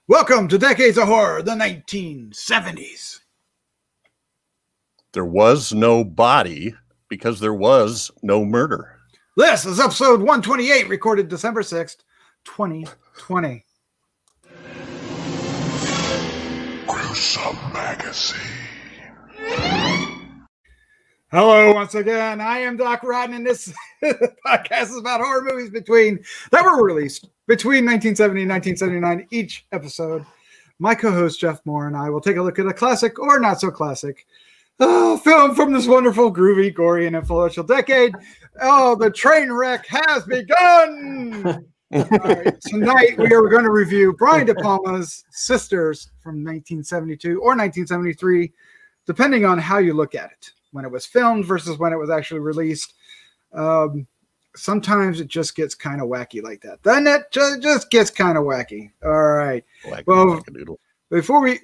Welcome to Decades of Horror, the 1970s. There was no body because there was no murder. This is episode 128, recorded December 6th, 2020. Gruesome Magazine. Hello, once again. I am Doc Rotten, and this podcast is about horror movies that were released between 1970 and 1979. Each episode, my co-host Jeff Mohr and I will take a look at a classic or not so classic film from this wonderful, groovy, gory, and influential decade. Oh, the train wreck has begun! All right, tonight we are going to review Brian De Palma's Sisters from 1972 or 1973, depending on how you look at it. When it was filmed versus when it was actually released. Sometimes it just gets kind of wacky like that. Then it just gets kind of wacky. All right. Well, before we...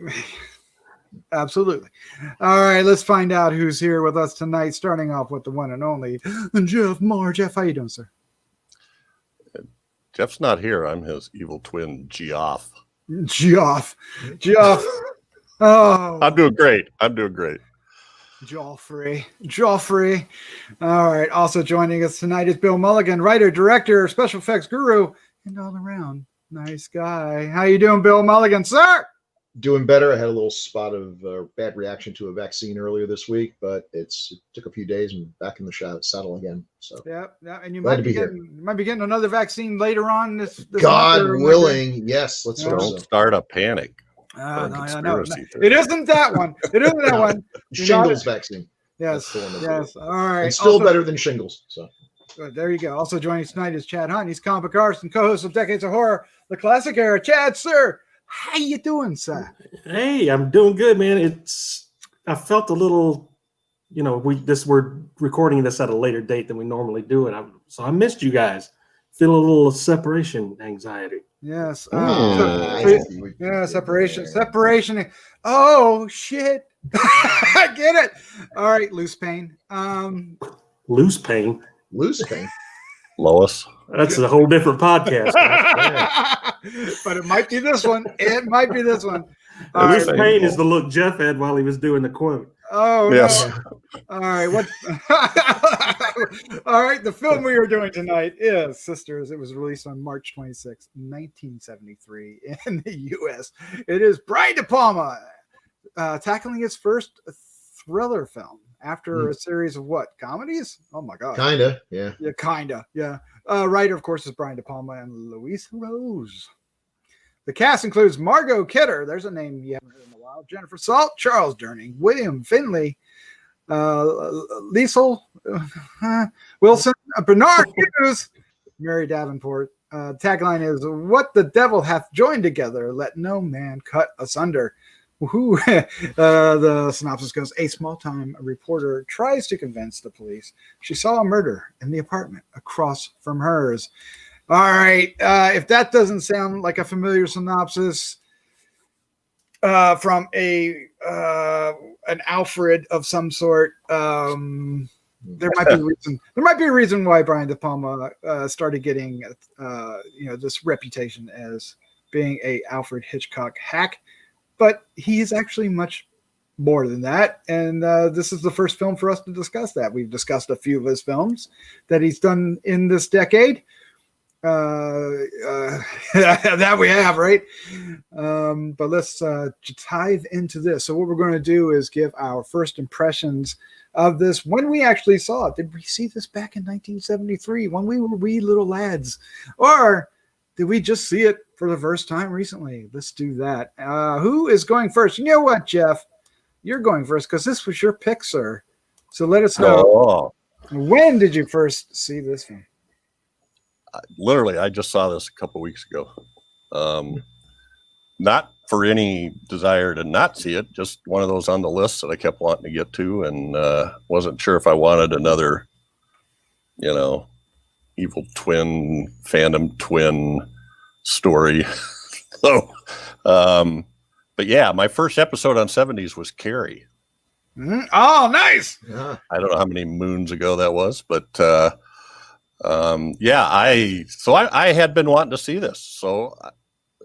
Absolutely. All right, let's find out who's here with us tonight, starting off with the one and only Jeff Mohr. Jeff, how you doing, sir? Jeff's not here. I'm his evil twin, Geoff. Geoff. Oh. I'm doing great. Joffrey. All right. Also joining us tonight is Bill Mulligan, writer, director, special effects guru, and all around nice guy. How you doing, Bill Mulligan, sir? Doing better. I had a little spot of bad reaction to a vaccine earlier this week, but it took a few days and back in the saddle again. So yeah, and you might be getting another vaccine later on this God willing. Yes, let's don't start a panic. No. It isn't that one. Shingles vaccine. Yes. All right. And still better than shingles. So there you go. Also joining us tonight is Chad Hunt. He's comic artist and co-host of Decades of Horror, the classic era. Chad, sir, how you doing, sir? Hey, I'm doing good, man. I felt a little, we're recording this at a later date than we normally do it. So I missed you guys. Feel a little separation anxiety. Yes. Separation. Oh, shit. I get it. All right, Lois Pain. Lois Pain? Lois. That's a whole different podcast. But it might be this one. Lois Pain is the look Jeff had while he was doing the quote. Oh, yes. No. All right. What? All right. The film we are doing tonight is Sisters. It was released on March 26, 1973 in the U.S. It is Brian De Palma tackling his first thriller film after a series of comedies? Oh, my God. Kinda, yeah. Yeah, kinda, yeah. Writer, of course, is Brian De Palma and Louisa Rose. The cast includes Margot Kidder. There's a name you haven't heard in a while. Jennifer Salt, Charles Durning, William Finley, Lisle, Wilson, Barnard, Hughes, Mary Davenport. Tagline is, "What the devil hath joined together, let no man cut asunder." The synopsis goes, a small-time reporter tries to convince the police she saw a murder in the apartment across from hers. All right, if that doesn't sound like a familiar synopsis from an Alfred of some sort, there might be a reason. There might be a reason why Brian De Palma started getting this reputation as being a Alfred Hitchcock hack, but he is actually much more than that. And this is the first film for us to discuss that. We've discussed a few of his films that he's done in this decade. That we have, right? But let's dive into this. So what we're going to do is give our first impressions of this when we actually saw it. Did we see this back in 1973 when we were wee little lads? Or did we just see it for the first time recently? Let's do that. Who is going first? You know what, Jeff? You're going first because this was your pick, sir. So let us know. When did you first see this film? Literally, I just saw this a couple weeks ago. Not for any desire to not see it, just one of those on the list that I kept wanting to get to, and wasn't sure if I wanted another, evil twin, phantom twin story. So, but yeah, my first episode on 70s was Carrie. Oh, nice. Yeah. I don't know how many moons ago that was, but I had been wanting to see this. So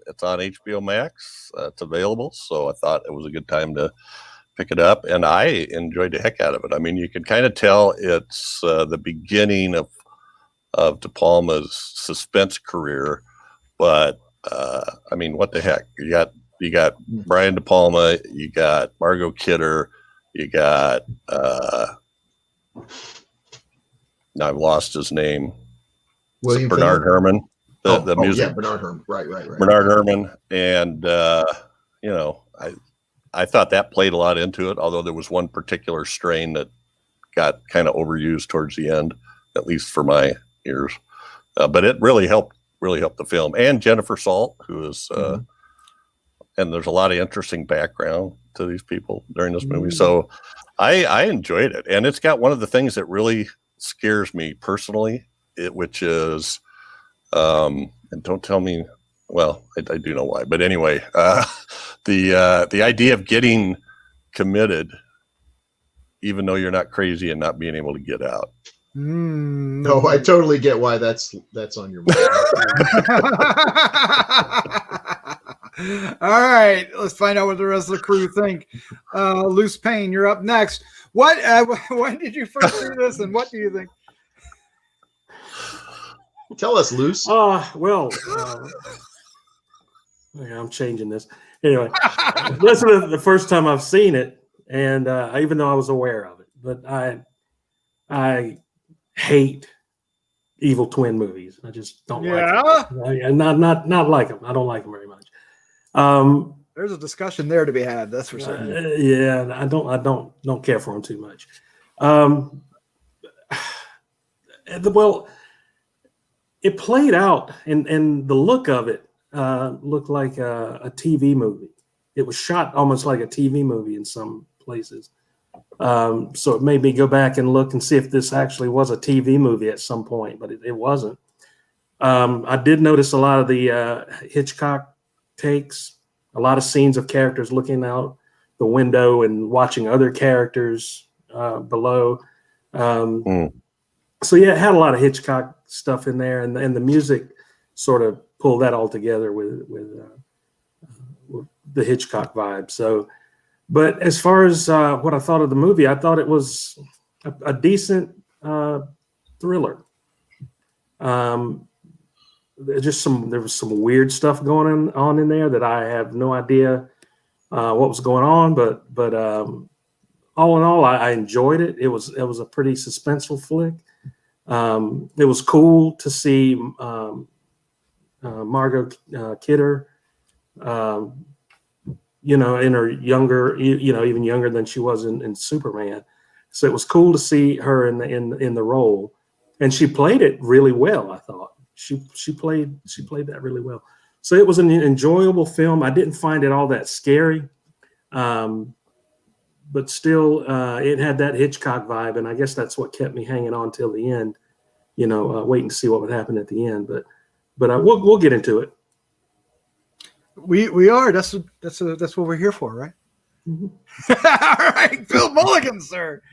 It's on HBO Max. It's available, so I thought it was a good time to pick it up, and I enjoyed the heck out of it. I mean, you can kind of tell it's the beginning of De Palma's suspense career, but I mean, what the heck? You got Brian De Palma, you got Margot Kidder, you got now I've lost his name. William Bernard Finley? Herrmann. The music. Yeah, Bernard Herrmann. Right. Bernard Herrmann, and you know, I thought that played a lot into it. Although there was one particular strain that got kind of overused towards the end, at least for my ears. But it really helped the film. And Jennifer Salt, who is, and there's a lot of interesting background to these people during this movie. So I enjoyed it, and it's got one of the things that really scares me personally, which is, and don't tell me, well, I do know why, but anyway, the idea of getting committed, even though you're not crazy, and not being able to get out. No, I totally get why that's on your mind. All right, let's find out what the rest of the crew think. Lois Pain, you're up next. What? When did you first see this, and what do you think? Tell us, Luce. Well, I'm changing this. Anyway, this is the first time I've seen it, and even though I was aware of it, but I hate evil twin movies. I just don't like them. Not like them. I don't like them very much. There's a discussion there to be had. That's for certain. Yeah, I don't care for them too much. Well, it played out, and the look of it looked like a TV movie. It was shot almost like a TV movie in some places. So it made me go back and look and see if this actually was a TV movie at some point, but it wasn't. I did notice a lot of the Hitchcock takes, a lot of scenes of characters looking out the window and watching other characters below. So yeah, it had a lot of Hitchcock stuff in there, and the music sort of pulled that all together with the Hitchcock vibe. So, but as far as what I thought of the movie, I thought it was a decent thriller. There was some weird stuff going on in there that I have no idea what was going on, but all in all, I enjoyed it. It was a pretty suspenseful flick. It was cool to see Margot Kidder, in her younger, even younger than she was in Superman. So it was cool to see her in the role, and she played it really well. I thought she played that really well. So it was an enjoyable film. I didn't find it all that scary, but still, it had that Hitchcock vibe, and I guess that's what kept me hanging on till the end. Waiting to see what would happen at the end. But we'll get into it. We are. That's what we're here for, right? Mm-hmm. All right, Phil Mulligan, sir.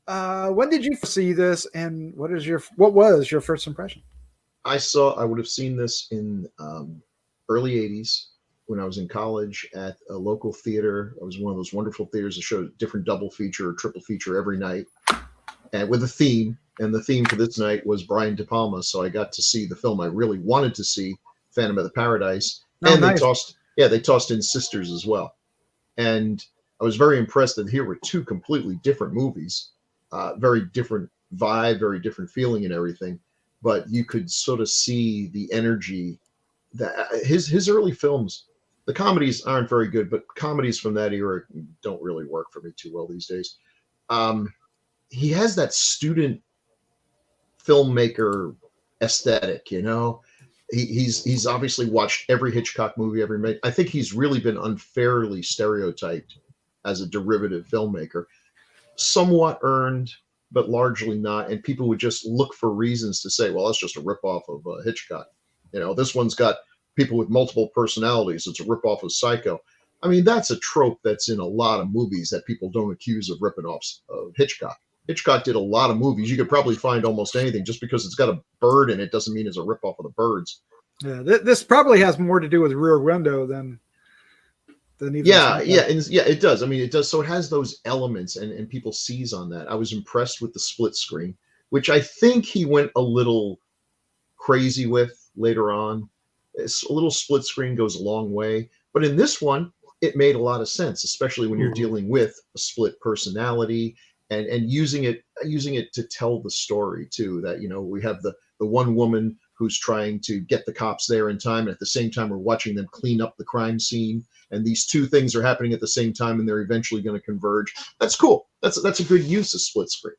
When did you see this, and what was your first impression? I would have seen this in early 80s when I was in college at a local theater. It was one of those wonderful theaters that showed different double feature or triple feature every night, and with a theme. And the theme for this night was Brian De Palma, so I got to see the film I really wanted to see, Phantom of the Paradise. And nice. They tossed in Sisters as well. And I was very impressed that here were two completely different movies, very different vibe, very different feeling and everything. But you could sort of see the energy that his early films, the comedies aren't very good, but comedies from that era don't really work for me too well these days. He has that student filmmaker aesthetic, he's obviously watched every Hitchcock movie ever made. I think he's really been unfairly stereotyped as a derivative filmmaker, somewhat earned, but largely not. And people would just look for reasons to say, well, that's just a ripoff of Hitchcock. This one's got people with multiple personalities. It's a ripoff of Psycho. I mean, that's a trope that's in a lot of movies that people don't accuse of ripping off of Hitchcock. Hitchcock did a lot of movies. You could probably find almost anything. Just because it's got a bird in it doesn't mean it's a ripoff of the birds. Yeah, this probably has more to do with Rear Window than even. Yeah, it does. I mean, it does. So it has those elements, and people seize on that. I was impressed with the split screen, which I think he went a little crazy with later on. A little split screen goes a long way, but in this one, it made a lot of sense, especially when you're dealing with a split personality and using it to tell the story too. That, you know, we have the one woman who's trying to get the cops there in time, and at the same time we're watching them clean up the crime scene, and these two things are happening at the same time, and they're eventually going to converge. That's cool. That's a good use of split screen.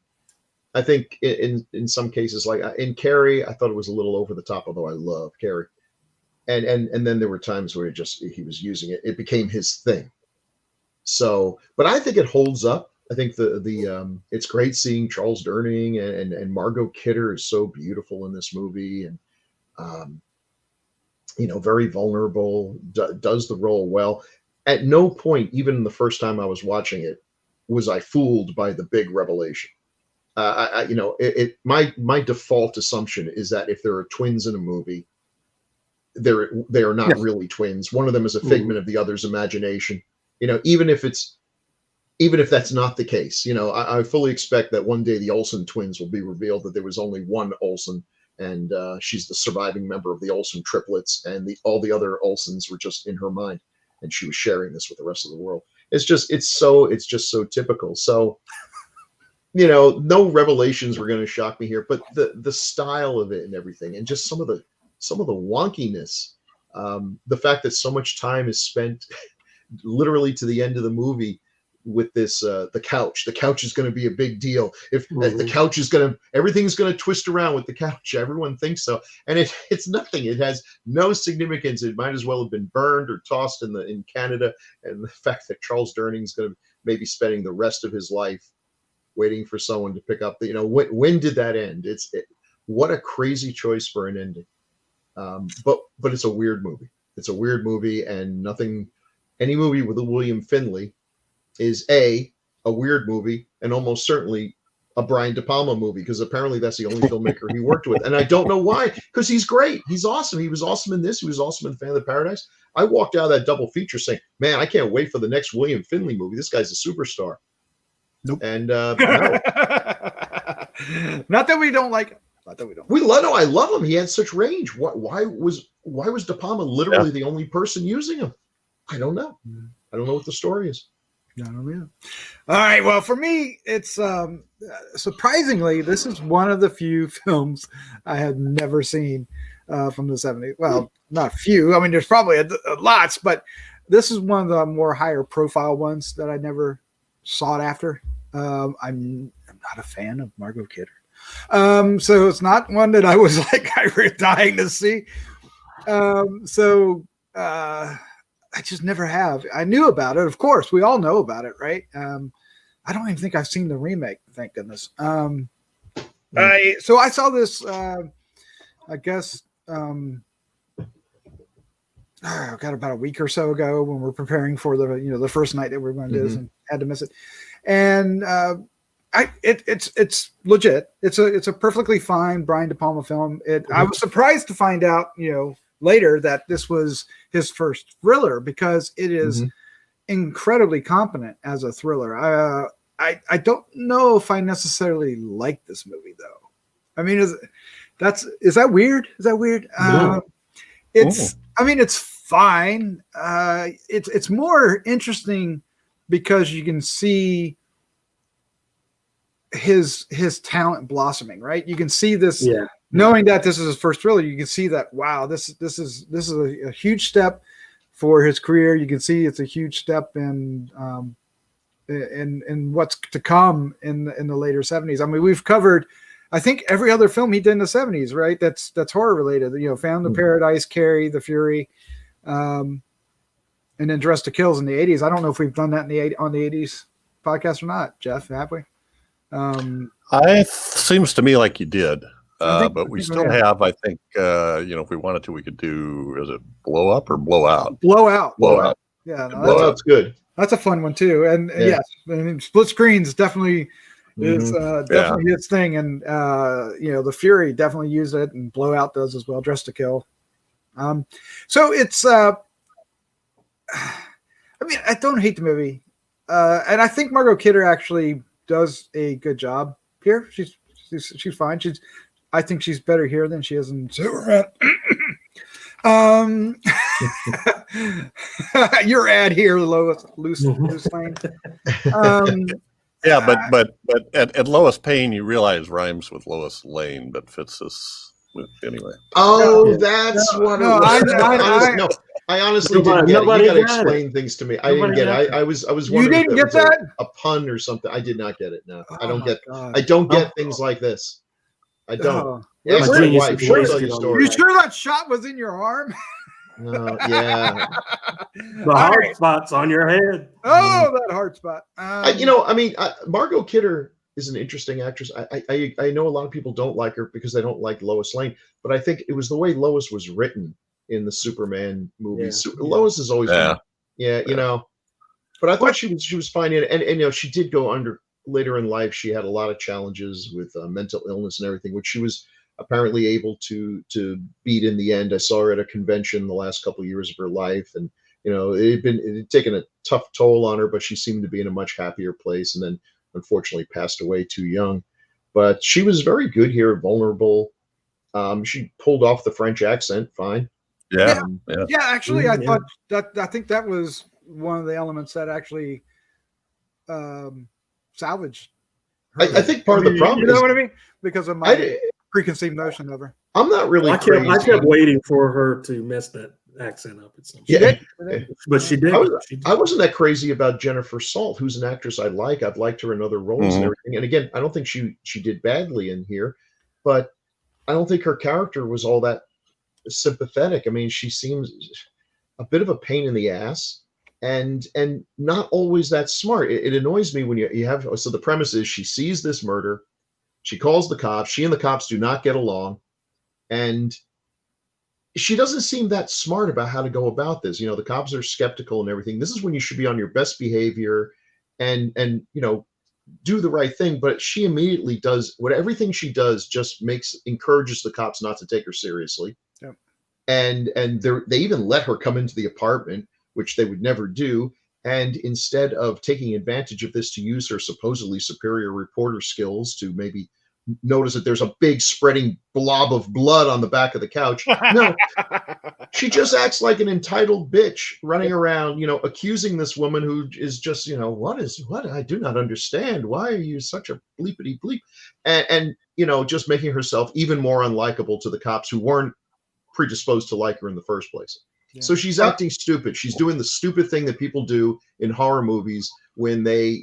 I think in some cases, like in Carrie, I thought it was a little over the top, although I love Carrie. And then there were times where he was using it. It became his thing. So, but I think it holds up. I think it's great seeing Charles Durning and Margot Kidder is so beautiful in this movie, and you know, very vulnerable, does the role well. At no point, even the first time I was watching it, was I fooled by the big revelation. My default assumption is that if there are twins in a movie, they are not really twins. One of them is a figment of the other's imagination. You know, even if that's not the case, you know, I fully expect that one day the Olsen twins will be revealed that there was only one Olsen, and she's the surviving member of the Olsen triplets, and all the other Olsens were just in her mind, and she was sharing this with the rest of the world. It's just so typical. So, you know, no revelations were going to shock me here, but the style of it and everything, and just some of the wonkiness, the fact that so much time is spent literally to the end of the movie with this the couch is going to be a big deal. If the couch is everything's going to twist around with the couch, everyone thinks so, and it's nothing. It has no significance. It might as well have been burned or tossed in Canada. And the fact that Charles Durning's going to maybe spending the rest of his life waiting for someone to pick up when did that end? What a crazy choice for an ending. But it's a weird movie. It's a weird movie, and any movie with a William Finley is a weird movie, and almost certainly a Brian De Palma movie, because apparently that's the only filmmaker he worked with. And I don't know why, because he's great. He's awesome. He was awesome in this. He was awesome in Fan of Paradise. I walked out of that double feature saying, man, I can't wait for the next William Finley movie. This guy's a superstar. Nope. And no. Not that we don't like him. I love him. He had such range. Why was De Palma literally the only person using him? I don't know. I don't know what the story is. I don't know. All right. Well, for me, it's surprisingly, this is one of the few films I had never seen from the 70s. Well, not few. I mean, there's probably lots, but this is one of the more higher profile ones that I never sought after. I'm not a fan of Margot Kidder. So it's not one that I was like, I was dying to see. I just never have. I knew about it. Of course, we all know about it, right? I don't even think I've seen the remake. Thank goodness. So I saw this, I guess, got about a week or so ago when we're preparing for the first night that we were going to do this, and had to miss it. And, it's legit. It's a perfectly fine Brian De Palma film. I was surprised to find out, later that this was his first thriller, because it is incredibly competent as a thriller. I don't know if I necessarily like this movie though. I mean, is that weird? Is that weird? No. It's fine. It's more interesting because you can see his talent blossoming, right? You can see this, knowing that this is his first thriller. You can see that, wow, this is a huge step for his career. You can see it's a huge step in what's to come in the later 70s. I mean, we've covered, I think, every other film he did in the 70s, right? That's horror related. Found the Paradise, Carrie, The Fury, and then Dressed to Kill in the 80s. I don't know if we've done that on the 80s podcast or not, Jeff. Have we? Seems to me like you did, but we still have. I think if we wanted to, we could do. Is it Blow Up or Blow Out? Blow Out. Yeah, Blow Out's good. That's a fun one too. And yes, I mean, split screens definitely is definitely his thing. And The Fury definitely used it, and Blow Out does as well. Dressed to Kill. So it's I mean, I don't hate the movie, and I think Margot Kidder actually does a good job here. She's fine. I think she's better here than she is in Superman. Your ad here, Lois Lane. Yeah, but at Lois Pain, you realize rhymes with Lois Lane, but fits this anyway. Oh, Yeah. that's what No, it was. I honestly didn't get it. You got to explain things to me. I didn't get it. I was wondering didn't if it get was that? a pun or something. I did not get it. No, I don't Oh, get. God. I don't get things like this. I don't. Oh. Ask My my genius wife. is She'll wasted tell you on stories. You sure that shot was in your arm? No, yeah. The hard spot's on your head. Oh, that hard spot. Margot Kidder is an interesting actress. I know a lot of people don't like her because they don't like Lois Lane, but I think it was the way Lois was written in the Superman movies. Yeah. Lois has always been, Yeah. but I thought she was fine in it. And she did go under later in life. She had a lot of challenges with mental illness and everything, which she was apparently able to beat in the end. I saw her at a convention the last couple of years of her life, and it had taken a tough toll on her, but she seemed to be in a much happier place, and then unfortunately passed away too young. But she was very good here, vulnerable. She pulled off the French accent fine. Yeah. Actually, I thought I think that was one of the elements that actually salvaged her. I think part of the problem you know is, what I mean? Because of my preconceived notion of her. I'm not really I kept waiting for her to mess that accent up at some point. Yeah. But she did. I wasn't that crazy about Jennifer Salt, who's an actress I like. I've liked her in other roles and everything. And again, I don't think she did badly in here, but I don't think her character was all that sympathetic. I mean, she seems a bit of a pain in the ass and not always that smart. It annoys me when you have, so the premise is she sees this murder, she calls the cops, she and the cops do not get along, and she doesn't seem that smart about how to go about this. The cops are skeptical and everything. This is when you should be on your best behavior and do the right thing. But she immediately does everything she does just encourages the cops not to take her seriously. Yep. And they even let her come into the apartment, which they would never do. And instead of taking advantage of this to use her supposedly superior reporter skills to maybe notice that there's a big spreading blob of blood on the back of the couch. No, she just acts like an entitled bitch running around, accusing this woman who is just, what? I do not understand. Why are you such a bleepity bleep? And just making herself even more unlikable to the cops who weren't predisposed to like her in the first place. Yeah. So she's acting stupid. She's doing the stupid thing that people do in horror movies when they,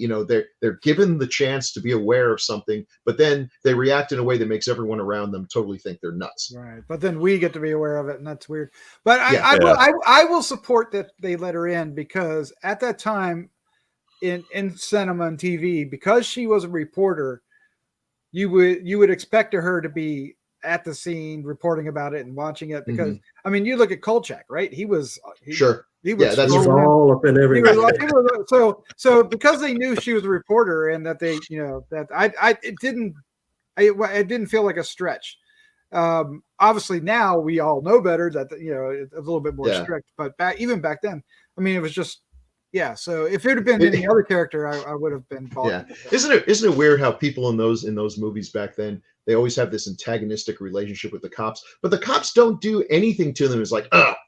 they're given the chance to be aware of something, but then they react in a way that makes everyone around them totally think they're nuts. Right. But then we get to be aware of it, and that's weird. But I will support that they let her in, because at that time in cinema and TV, because she was a reporter, you would expect her to be at the scene reporting about it and watching it, because I mean, you look at Kolchak, right? He was that's all up in everything. So because they knew she was a reporter, and that they, it didn't feel like a stretch. Obviously now we all know better, that it's a little bit more strict, but even back then, I mean, it was just so if it had been any other character, I would have been bought. Yeah. Isn't it weird how people in those movies back then, they always have this antagonistic relationship with the cops, but the cops don't do anything to them. It's like,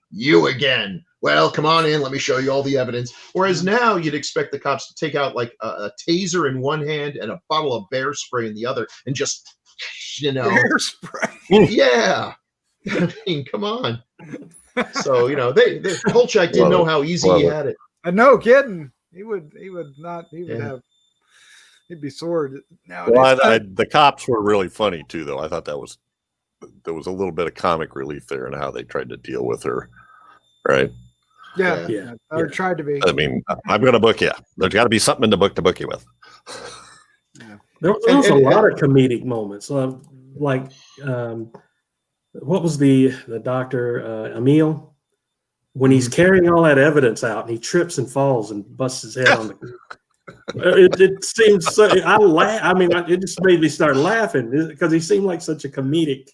you again. Well, come on in. Let me show you all the evidence. Whereas now you'd expect the cops to take out like a taser in one hand and a bottle of bear spray in the other, and just, bear spray. Yeah. I mean, come on. So, Kolchak didn't know how easy he had it. No kidding. He'd be sore nowadays. Well, the cops were really funny too, though. I thought there was a little bit of comic relief there in how they tried to deal with her, right? Yeah. Or tried to be. I mean, I'm going to book you. There's got to be something in the book to book you with. Yeah. There was a lot of comedic moments, like what was the doctor Emil? When he's carrying all that evidence out and he trips and falls and busts his head on the it seems so. I laugh. I mean, it just made me start laughing because he seemed like such a comedic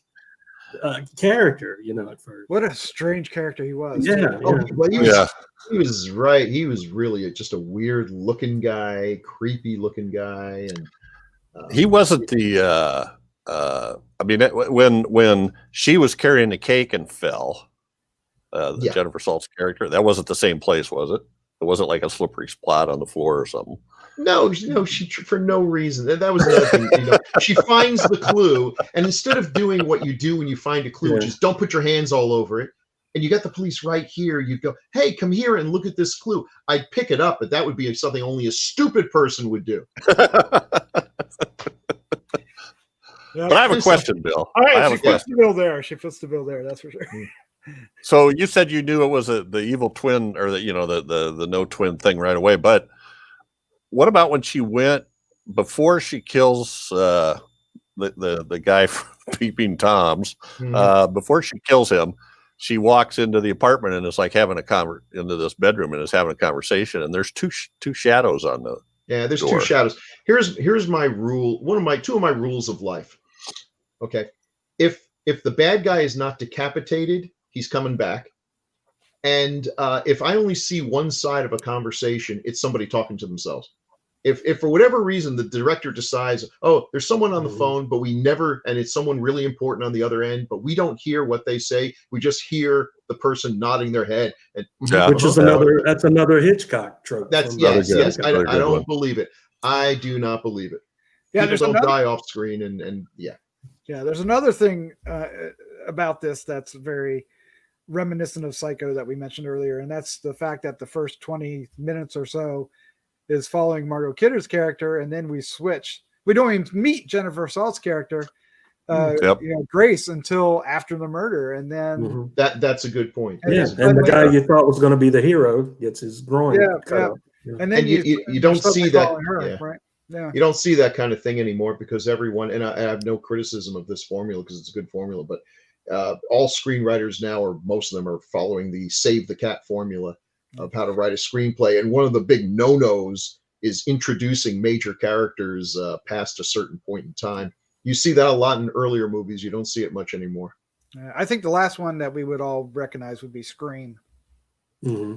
character, at first. What a strange character he was. Yeah, He was right. He was really just a weird looking guy, creepy looking guy, and he wasn't the. I mean, when she was carrying the cake and fell, Jennifer Salt's character, that wasn't the same place, was it? It wasn't like a slippery spot on the floor or something. No, she for no reason. That was another thing. She finds the clue, and instead of doing what you do when you find a clue, which is don't put your hands all over it, and you got the police right here, you go, hey, come here and look at this clue. I'd pick it up, but that would be something only a stupid person would do. But I have a question, Bill. All right, I have she fits the bill there. She fits the bill there. That's for sure. So you said you knew it was the evil twin, or the no twin thing right away. But what about when she went before she kills the guy from Peeping Toms? Before she kills him, she walks into the apartment and is like having into this bedroom and is having a conversation. And there's two shadows on the there's door. 2 shadows. Here's my rule. Two of my rules of life. Okay, if the bad guy is not decapitated, he's coming back. And if I only see one side of a conversation, it's somebody talking to themselves. If for whatever reason the director decides, oh, there's someone on the phone, but and it's someone really important on the other end, but we don't hear what they say. We just hear the person nodding their head. And, which is another Hitchcock trope. That's yes. I don't believe it. I do not believe it. Yeah, people don't die off screen, and yeah. Yeah, there's another thing about this that's very reminiscent of Psycho that we mentioned earlier, and that's the fact that the first 20 minutes or so is following Margot Kidder's character, and then we switch. We don't even meet Jennifer Salt's character, Grace, until after the murder, and then that's a good point. And the guy you thought was going to be the hero gets his groin cut off. And then you don't see that. Right? Yeah. You don't see that kind of thing anymore because everyone, and I have no criticism of this formula because it's a good formula, but all screenwriters now, or most of them, are following the save the cat formula of how to write a screenplay. And one of the big no-nos is introducing major characters past a certain point in time. You see that a lot in earlier movies. You don't see it much anymore. I think the last one that we would all recognize would be Scream. Mm-hmm.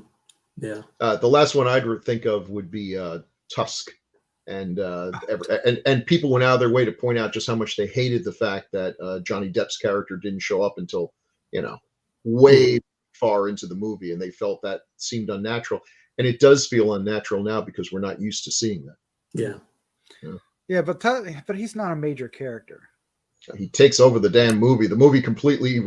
Yeah. The last one I'd think of would be Tusk. And people went out of their way to point out just how much they hated the fact that Johnny Depp's character didn't show up until, way far into the movie, and they felt that seemed unnatural. And it does feel unnatural now because we're not used to seeing that. Yeah, but he's not a major character. He takes over the damn movie. The movie completely,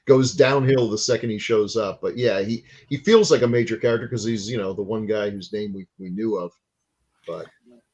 goes downhill the second he shows up. But yeah, he feels like a major character because he's, the one guy whose name we knew of. But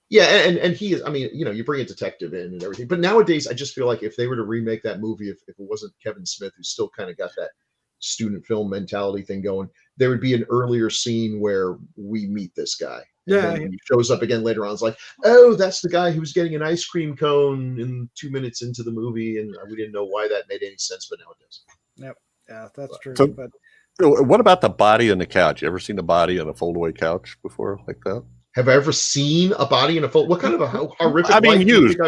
yeah, and he is, you bring a detective in and everything. But nowadays, I just feel like if they were to remake that movie, if it wasn't Kevin Smith, who still kind of got that student film mentality thing going, there would be an earlier scene where we meet this guy. And when he shows up again later on, it's like, oh, that's the guy who was getting an ice cream cone in 2 minutes into the movie, and we didn't know why that made any sense, but now it does. Yep, yeah, that's true. So, but what about the body in the couch? You ever seen a body in a foldaway couch before like that? Have I ever seen a body in a fold? What kind of a horrific? Used.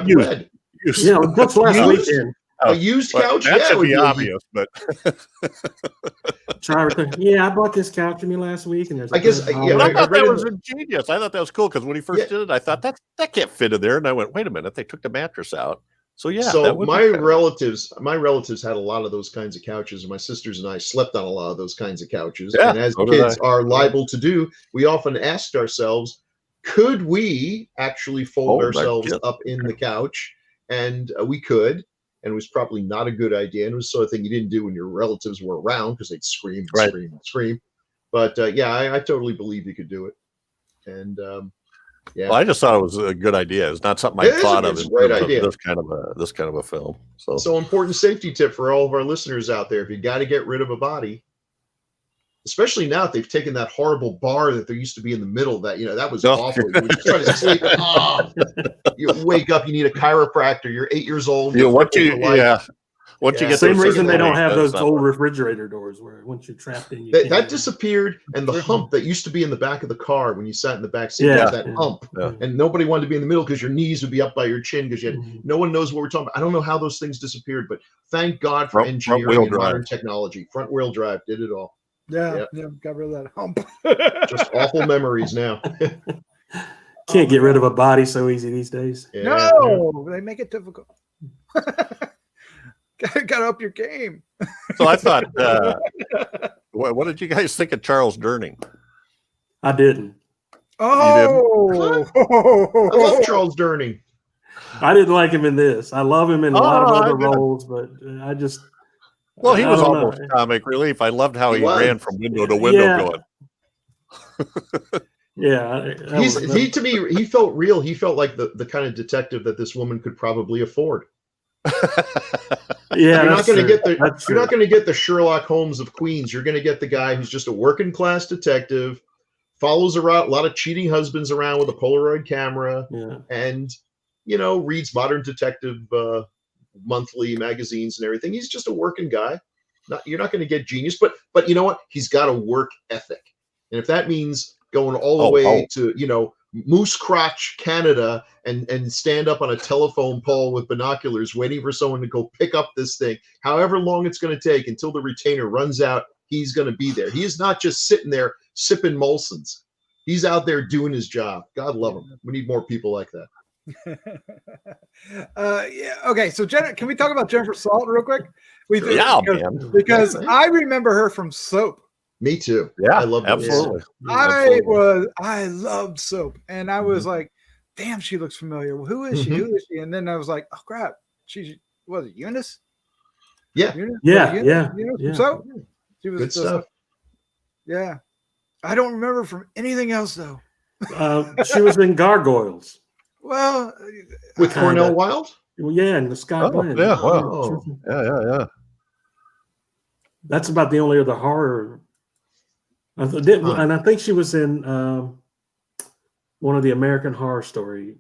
Yeah, that's last weekend. A used couch? That should be obvious, but I bought this couch from you last week, and I thought that was ingenious. I thought that was cool because when he first did it, I thought that can't fit in there, and I went, wait a minute, they took the mattress out. So yeah. So my relatives had a lot of those kinds of couches, and my sisters and I slept on a lot of those kinds of couches. Yeah, and as kids are liable to do, we often asked ourselves, could we actually fold ourselves up in the couch? And we could. And it was probably not a good idea. And it was the sort of thing you didn't do when your relatives were around because they'd scream and scream and scream. But I totally believe you could do it. And well, I just thought it was a good idea. It's not something I thought of. It's a great idea. This kind of a film. So important safety tip for all of our listeners out there: if you got to get rid of a body, especially now that they've taken that horrible bar that there used to be in the middle, that that was awful. You would just try to sleep. You wake up, you need a chiropractor. You're 8 years old. Once you Yeah. get Same to a reason they certain don't age, have that's those not old working. refrigerator doors where once you're trapped in, you That, can't that get out. disappeared, and the hump that used to be in the back of the car when you sat in the back seat, Yeah, was that yeah. hump. Yeah. And nobody wanted to be in the middle because your knees would be up by your chin because Mhm. no one knows what we're talking about. I don't know how those things disappeared, but thank God for Front engineering wheel and drive. modern technology. Front wheel drive did it all. Yeah, Yep. got rid of that hump. Just awful memories now. Can't get rid of a body so easy these days. Yeah. No, they make it difficult. Gotta up your game. So I thought, what did you guys think of Charles Durning? I didn't. Oh, I love Charles Durning. I didn't like him in this. I love him in a lot of Oh, other I did. roles, but I just. Well, he I was don't know. almost comic relief. I loved how He he was. ran from window to window Yeah. going. Yeah, He felt real. He felt like the kind of detective that this woman could probably afford. Yeah, You're not going to get the That's you're not going to get the Sherlock Holmes of Queens. You're going to get the guy who's just a working class detective, follows around a lot of cheating husbands around with a Polaroid camera, Yeah. and reads modern detective monthly magazines and everything. He's just a working guy. You're not going to get genius, but you know what? He's got a work ethic, and if that means going all the way to Moose Crotch, Canada, and stand up on a telephone pole with binoculars, waiting for someone to go pick up this thing, however long it's going to take until the retainer runs out, he's going to be there. He is not just sitting there sipping Molson's. He's out there doing his job. God love him. We need more people like that. Yeah. Okay. So, can we talk about Jennifer Salt real quick? Yeah, because man. I remember her from Soap. Me too. Yeah, I love that. absolutely. I loved Soap, and I was like, "Damn, she looks familiar. Well, who is she? Mhm. Who is she?" And then I was like, "Oh crap, was it Eunice? Yeah. Eunice? Yeah, Was it yeah, Eunice from yeah. Soap? She was Good stuff. Yeah, I don't remember from anything else though. She was in Gargoyles. Well, With Kinda. Cornell Wilde? Well, yeah, and the Scott Oh, Glenn. yeah, wow. Oh. Yeah. That's about the only other horror. And I think she was in one of the American Horror Story.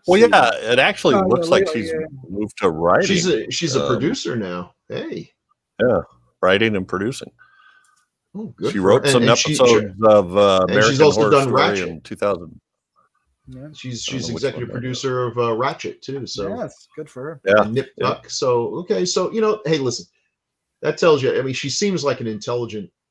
Well, seasons. yeah, it actually looks like Lisle, she's yeah. moved to writing. She's a producer now. Hey. Writing and producing. Oh, good. She for wrote her. some And episodes of American she's also Horror done Story Ratchet. in 2000. yeah. She's I don't know which executive one that is. producer of Ratchet too. So Yes, good for her. Yeah, and Nip Tuck. So okay, so hey, listen, that tells you. I mean, she seems like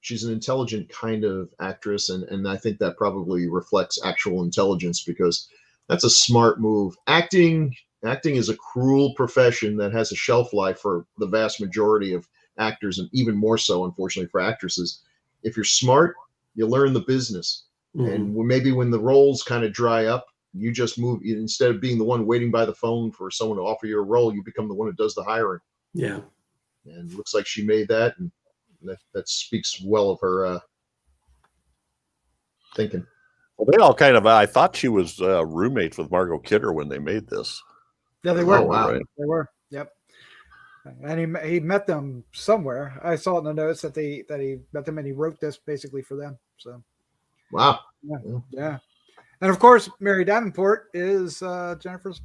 she's an intelligent kind of actress, and I think that probably reflects actual intelligence because that's a smart move. Acting is a cruel profession that has a shelf life for the vast majority of actors, and even more so, unfortunately, for actresses. If you're smart, you learn the business. Mhm. And maybe when the roles kind of dry up, you just move. Instead of being the one waiting by the phone for someone to offer you a role, you become the one who does the hiring. Yeah. And it looks like she made that, and that speaks well of her thinking. well, they all kind of. I thought she was roommates with Margot Kidder when they made this. Yeah, they were. Oh, wow. Right. They were. Yep. And he met them somewhere. I saw it in the notes that he met them and he wrote this basically for them. So Wow. yeah. And of course, Mary Davenport is Jennifer's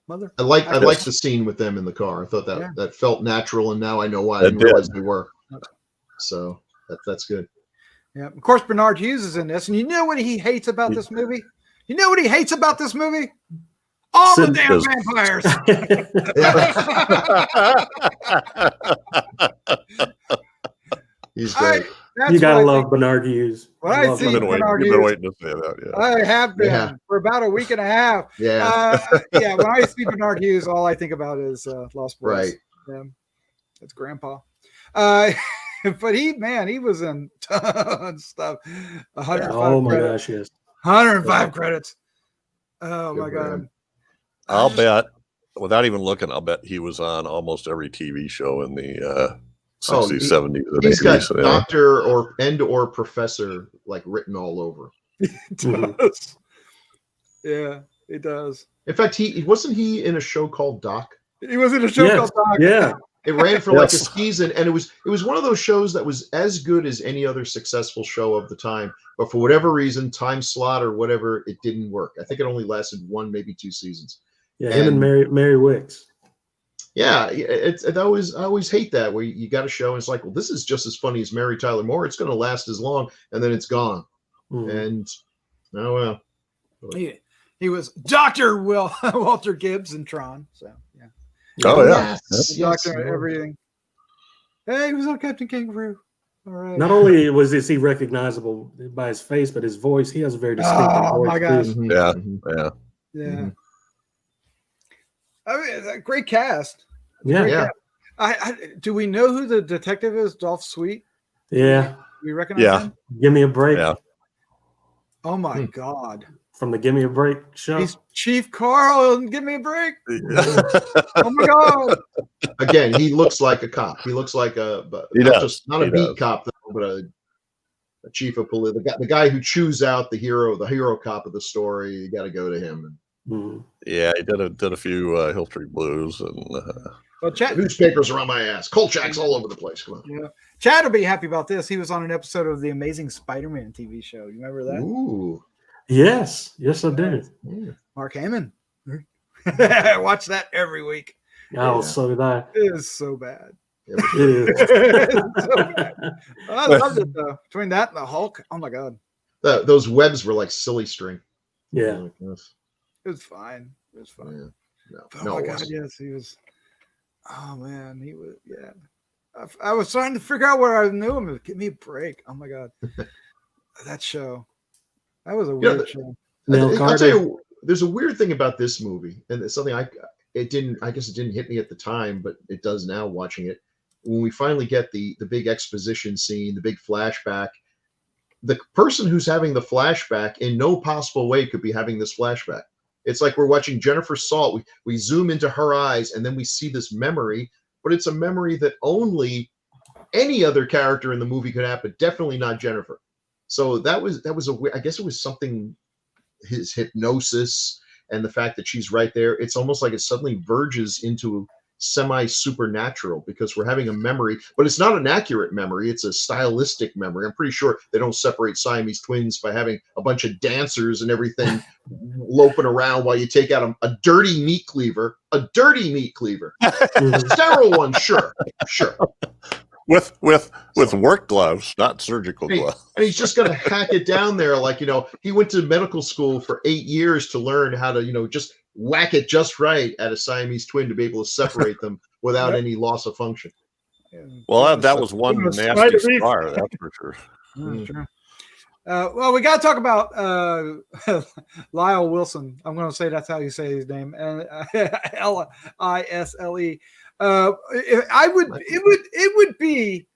mother. I like the scene with them in the car. I thought that felt natural, and now I know why I didn't realize they were. So that's good. Yeah. Of course, Bernard Hughes is in this, and you know what he hates about this movie? You know what he hates about this movie? All the damn vampires. He's great. You gotta love Bernard Hughes. When I Love see You've been Bernard waiting Hughes, to say that. Yeah. I have been Yeah. for about a week and a half. Yeah. Yeah. When I see Bernard Hughes, all I think about is Lost Boys. Right. Yeah, it's Grandpa. But he was in tons of stuff. 105 Oh my credits. gosh, yes. 105 credits. Oh Good my for god. him. I'll bet, without even looking, I'll bet he was on almost every TV show in the 60s, 70s, and He's got 80s. doctor or professor like written all over. He does. Yeah, he does. In fact, he wasn't he in a show called Doc? He was in a show Yes. called Doc. Yeah. It ran for like a Yes. season, and it was one of those shows that was as good as any other successful show of the time. But for whatever reason, time slot or whatever, it didn't work. I think it only lasted one, maybe two seasons. Yeah, him and Mary Wicks. Yeah, I always hate that where you got a show and it's like, well, this is just as funny as Mary Tyler Moore. It's going to last as long, and then it's gone. And oh well. He was Dr. Walter Gibbs in Tron. So yeah. Oh yeah, Doctor everything. Hey, he was on Captain Kangaroo. All right. Not only is he recognizable by his face, but his voice. He has a very distinctive voice. Oh my gosh. Yeah. I mean, it's a great cast. Yeah. Do we know who the detective is? Dolph Sweet? Yeah. We recognize him? Give Me a Break. Yeah. Oh my God. From the Give Me a Break show. He's Chief Carl and Give Me a Break. Oh my God. Again, he looks like a cop. He looks like not a beat cop, though, but a chief of police. The guy who chews out the hero cop of the story. You got to go to him. Yeah, he did a few Hill Street Blues and well, newspapers are on my ass. Kolchak's all over the place. Come on. Yeah. Chad will be happy about this. He was on an episode of the Amazing Spider-Man TV show. You remember that? Ooh. Yes, I do. Yeah. Mark Hamill. I watch that every week. Oh, so did I. It is so bad. It is. It's so bad. I loved it though. Between that and the Hulk, oh my God. Those webs were like silly string. Yeah. It was fine. It was fine. Yeah. Oh my God, yes, he was. Oh man, he was. Yeah, I was trying to figure out where I knew him. Give me a break. Oh my God, that show. That was a weird show. I'll tell you, there's a weird thing about this movie, and it's something I guess it didn't hit me at the time, but it does now watching it. When we finally get the big exposition scene, the big flashback, the person who's having the flashback in no possible way could be having this flashback. It's like we're watching Jennifer Salt. We zoom into her eyes and then we see this memory, but it's a memory that only any other character in the movie could have, but definitely not Jennifer. So that was I guess it was something, his hypnosis and the fact that she's right there. It's almost like it suddenly verges into semi-supernatural because we're having a memory, but it's not an accurate memory. It's a stylistic memory. I'm pretty sure they don't separate Siamese twins by having a bunch of dancers and everything loping around while you take out a dirty meat cleaver, a sterile one. Sure. With work gloves, not surgical gloves. And he's just going to hack it down there. Like, he went to medical school for 8 years to learn how to, just whack it just right at a Siamese twin to be able to separate them without any loss of function. Well, that was one nasty scar, that's for sure. Sure. Well, we got to talk about Lisle Wilson. I'm going to say that's how you say his name. Lisle. It would be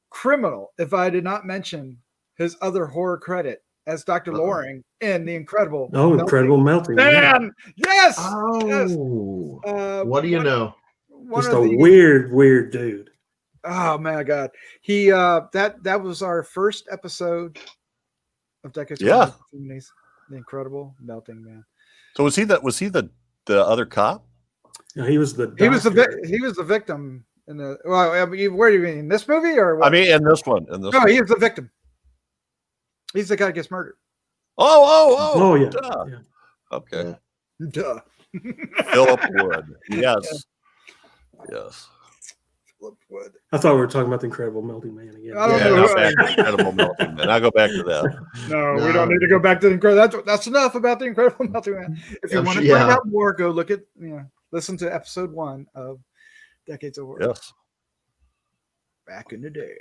criminal if I did not mention his other horror credit as Dr. Loring in The Incredible. Incredible Melting Man. Yes. Oh. Yes. What do you know? Just a weird dude. Oh my God. He that was our first episode of Decades. Yeah. The Incredible Melting Man. So was he the other cop? No, he was the victim in the. Well, where do you mean, this movie or what? I mean, in this one. He was the victim. He's the guy who gets murdered. Oh yeah. Duh. Yeah. Okay. Duh. Phillip Woode. Yes. Phillip Woode. I thought we were talking about The Incredible Melting Man again. Incredible Melting Man. I'll go back to that. No, we don't need to go back to The Incredible. That's enough about The Incredible Melting Man. If you want to find out more, go look at listen to episode 1 of Decades of Horror. Yes. Back in the day.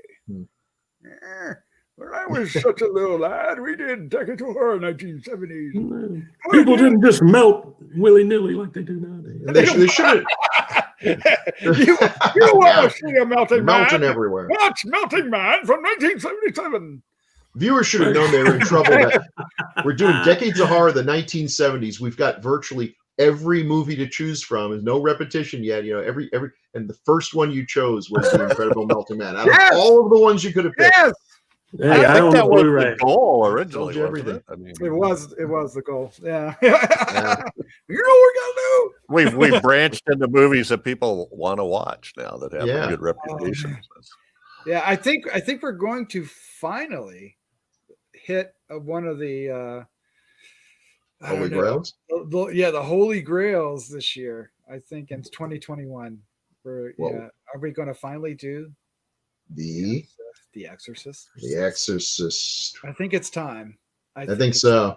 When I was such a little lad, we did Decades of Horror in the 1970s. People didn't just melt willy-nilly like they do nowadays. They should. You want to see a melting everywhere. Watch Melting Man from 1977. Viewers should have known they were in trouble. We're doing Decades of Horror, the 1970s. We've got virtually every movie to choose from. There's no repetition yet. Every and the first one you chose was The Incredible Melting Man. Out of all of the ones you could have picked. Yes. Hey, I think that was the goal originally. Everything. I mean, it was the goal. Yeah. You know what we're gonna do? We've branched into movies that people want to watch now that have a good reputation. Yeah, I think we're going to finally hit one of the Holy Grails. The Holy Grails this year. I think in 2021. Whoa. Are we going to finally do The Exorcist? Exorcist. I think it's time. I think so.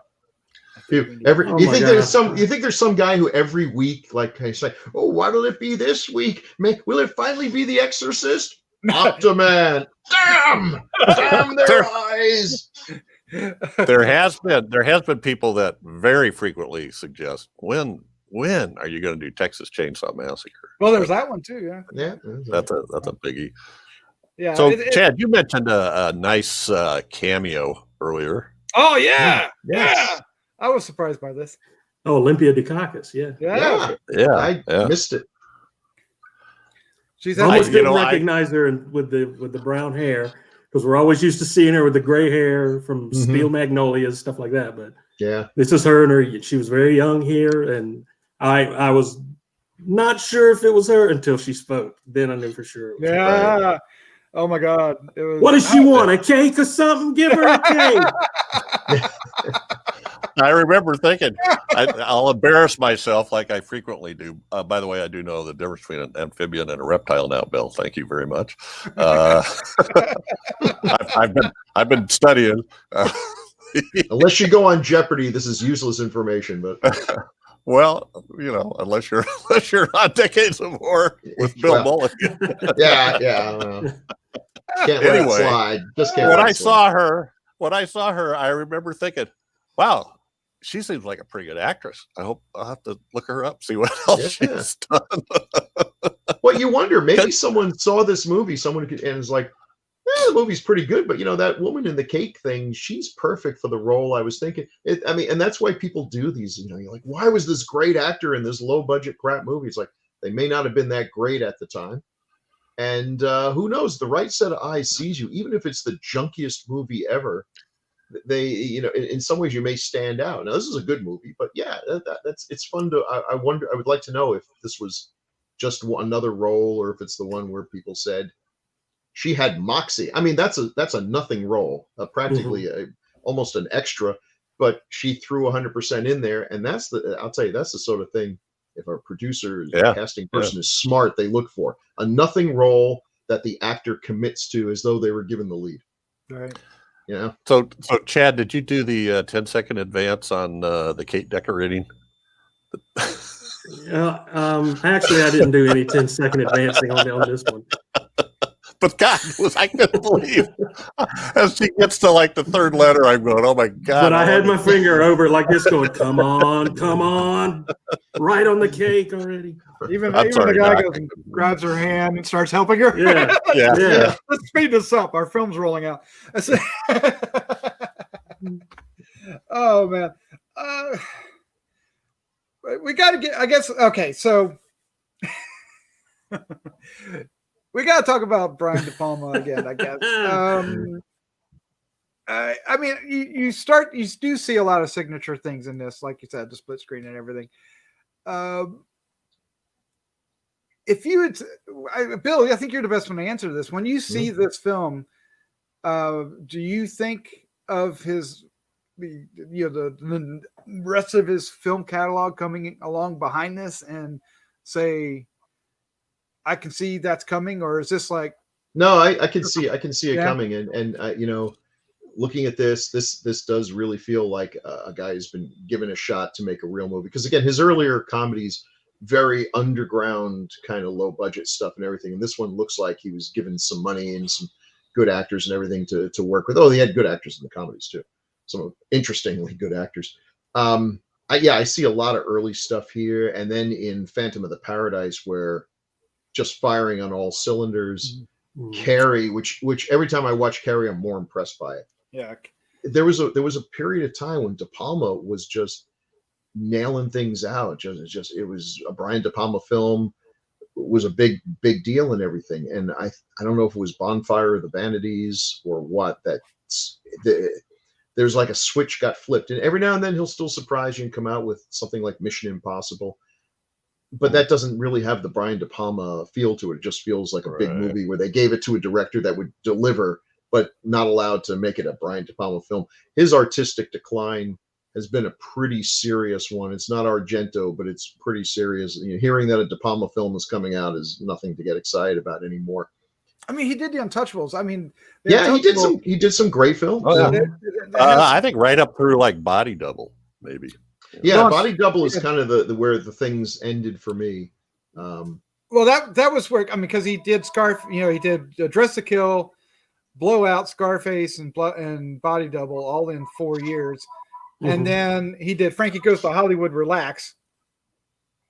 You Oh my think there's some guy who every week, like, I say, oh, why will it be this week? Will it finally be The Exorcist? Optiman. Damn their eyes. There has been people that very frequently suggest, when are you going to do Texas Chainsaw Massacre? Well, there's that one too. Yeah. That's a biggie. Yeah. So Chad, you mentioned a nice cameo earlier. Oh yeah. Yes. Yeah. I was surprised by this. Oh, Olympia Dukakis, yeah. Yeah. I missed it. She's I almost didn't I- recognize her with the brown hair, because we're always used to seeing her with the gray hair from Steel Magnolias, stuff like that. But Yeah. this is her, and she was very young here, and I was not sure if it was her until she spoke. Then I knew for sure. It was her. Yeah. Oh my God. It was, What does she want? A cake or something? Give her a cake. I remember thinking, I'll embarrass myself like I frequently do. By the way, I do know the difference between an amphibian and a reptile now, Bill. Thank you very much. I've been studying. Unless you go on Jeopardy, this is useless information. But Well, unless you're on Decades of Horror with Bill Mulligan. yeah. I don't know. Can't let it slide. Just can't. When I saw her, I remember thinking, wow, she seems like a pretty good actress. I'll have to look her up, see what else she's done. Well, you wonder, maybe someone saw this movie, and is like, the movie's pretty good, but that woman in the cake thing, she's perfect for the role. I was thinking, and that's why people do these. You're like, why was this great actor in this low budget crap movie? It's like, they may not have been that great at the time. And who knows, the right set of eyes sees you, even if it's the junkiest movie ever. They, in some ways you may stand out. Now, this is a good movie, but it's fun to, I wonder, I would like to know if this was just another role, or if it's the one where people said she had moxie. I mean, that's a nothing role, practically almost an extra, but she threw 100% in there. And I'll tell you, that's the sort of thing, if a producer, casting person is smart, they look for a nothing role that the actor commits to as though they were given the lead. Right. Yeah. So Chad, did you do the 10-second advance on the cake decorating? Actually, I didn't do any 10-second advancing on this one. But God, I couldn't believe as she gets to like the third letter, I'm going, oh my God. But I had my finger over it like this, going, come on, right on the cake already. Even the guy goes and grabs her hand and starts helping her. Yeah. Let's speed this up. Our film's rolling out. Oh man, we got to get. I guess okay. So we got to talk about Brian De Palma again. I guess. I mean, you do see a lot of signature things in this, like you said, the split screen and everything. If you would, Bill, I think you're the best one to answer this. When you see this film, do you think of the rest of his film catalog coming along behind this and say, I can see that's coming, or is this like? No, I can see it coming, and looking at this does really feel like a guy who's been given a shot to make a real movie. Because again, his earlier comedies, very underground kind of low budget stuff and everything, and this one looks like he was given some money and some good actors and everything to work with. Oh, he had good actors in the comedies too, some interestingly good actors. I see a lot of early stuff here, and then in Phantom of the Paradise, where just firing on all cylinders. Carrie, which every time I watch Carrie, I'm more impressed by it. Yeah, there was a period of time when De Palma was just nailing things out. It was a Brian De Palma film, was a big deal and everything. And I don't know if it was Bonfire of the Vanities or what, there's like a switch got flipped, and every now and then he'll still surprise you and come out with something like Mission Impossible. But that doesn't really have the Brian De Palma feel to it. It just feels like a big movie where they gave it to a director that would deliver, but not allowed to make it a Brian De Palma film. His artistic decline has been a pretty serious one. It's not Argento, but it's pretty serious. You know, hearing that a De Palma film is coming out is nothing to get excited about anymore. I mean, he did The Untouchables. I mean, Yeah, he did some great films. Oh, yeah. They I think right up through like Body Double, maybe. Yeah, Well, Body Double is kind of the where the things ended for me. Well, that was where, I mean, because he did he did Dress to Kill, Blowout, Scarface, and Body Double all in 4 years, and then he did Frankie Goes to Hollywood, Relax.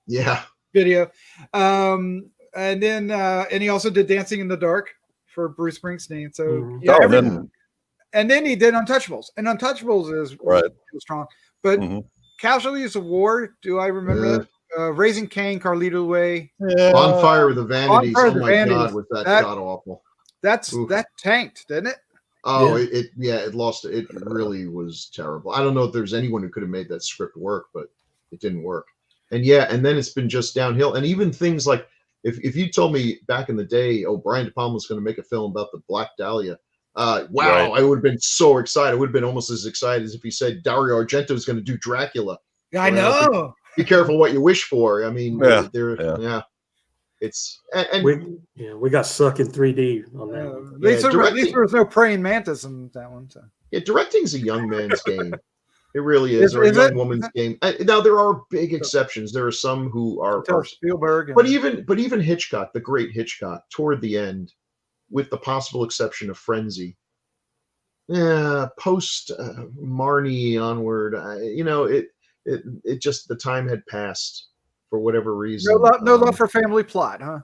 Yeah, video, and then and he also did Dancing in the Dark for Bruce Springsteen. So yeah, and then he did Untouchables, and Untouchables is right strong, but Casualties of War. Do I remember that? Raising Cain, Carlito Way. On Fire with the Vanities. Fire Oh with the my Vanities. God, was that god awful? That tanked, didn't it? Oh, it lost. It really was terrible. I don't know if there's anyone who could have made that script work, but it didn't work. And then it's been just downhill. And even things like if you told me back in the day, oh, Brian De Palma was going to make a film about the Black Dahlia, wow, right. I would have been so excited. I would have been almost as excited as if he said Dario Argento is going to do Dracula. I know. Be careful what you wish for. I mean, it's and we got stuck in 3D on that. At least there was no praying mantis in that one. So. Yeah, directing's a young man's game. It really is, or a young woman's game. Now there are big exceptions. There are some who are Spielberg, but even Hitchcock, the great Hitchcock, toward the end, with the possible exception of Frenzy. Yeah, post Marnie onward, it just the time had passed for whatever reason. No love for family plot, huh?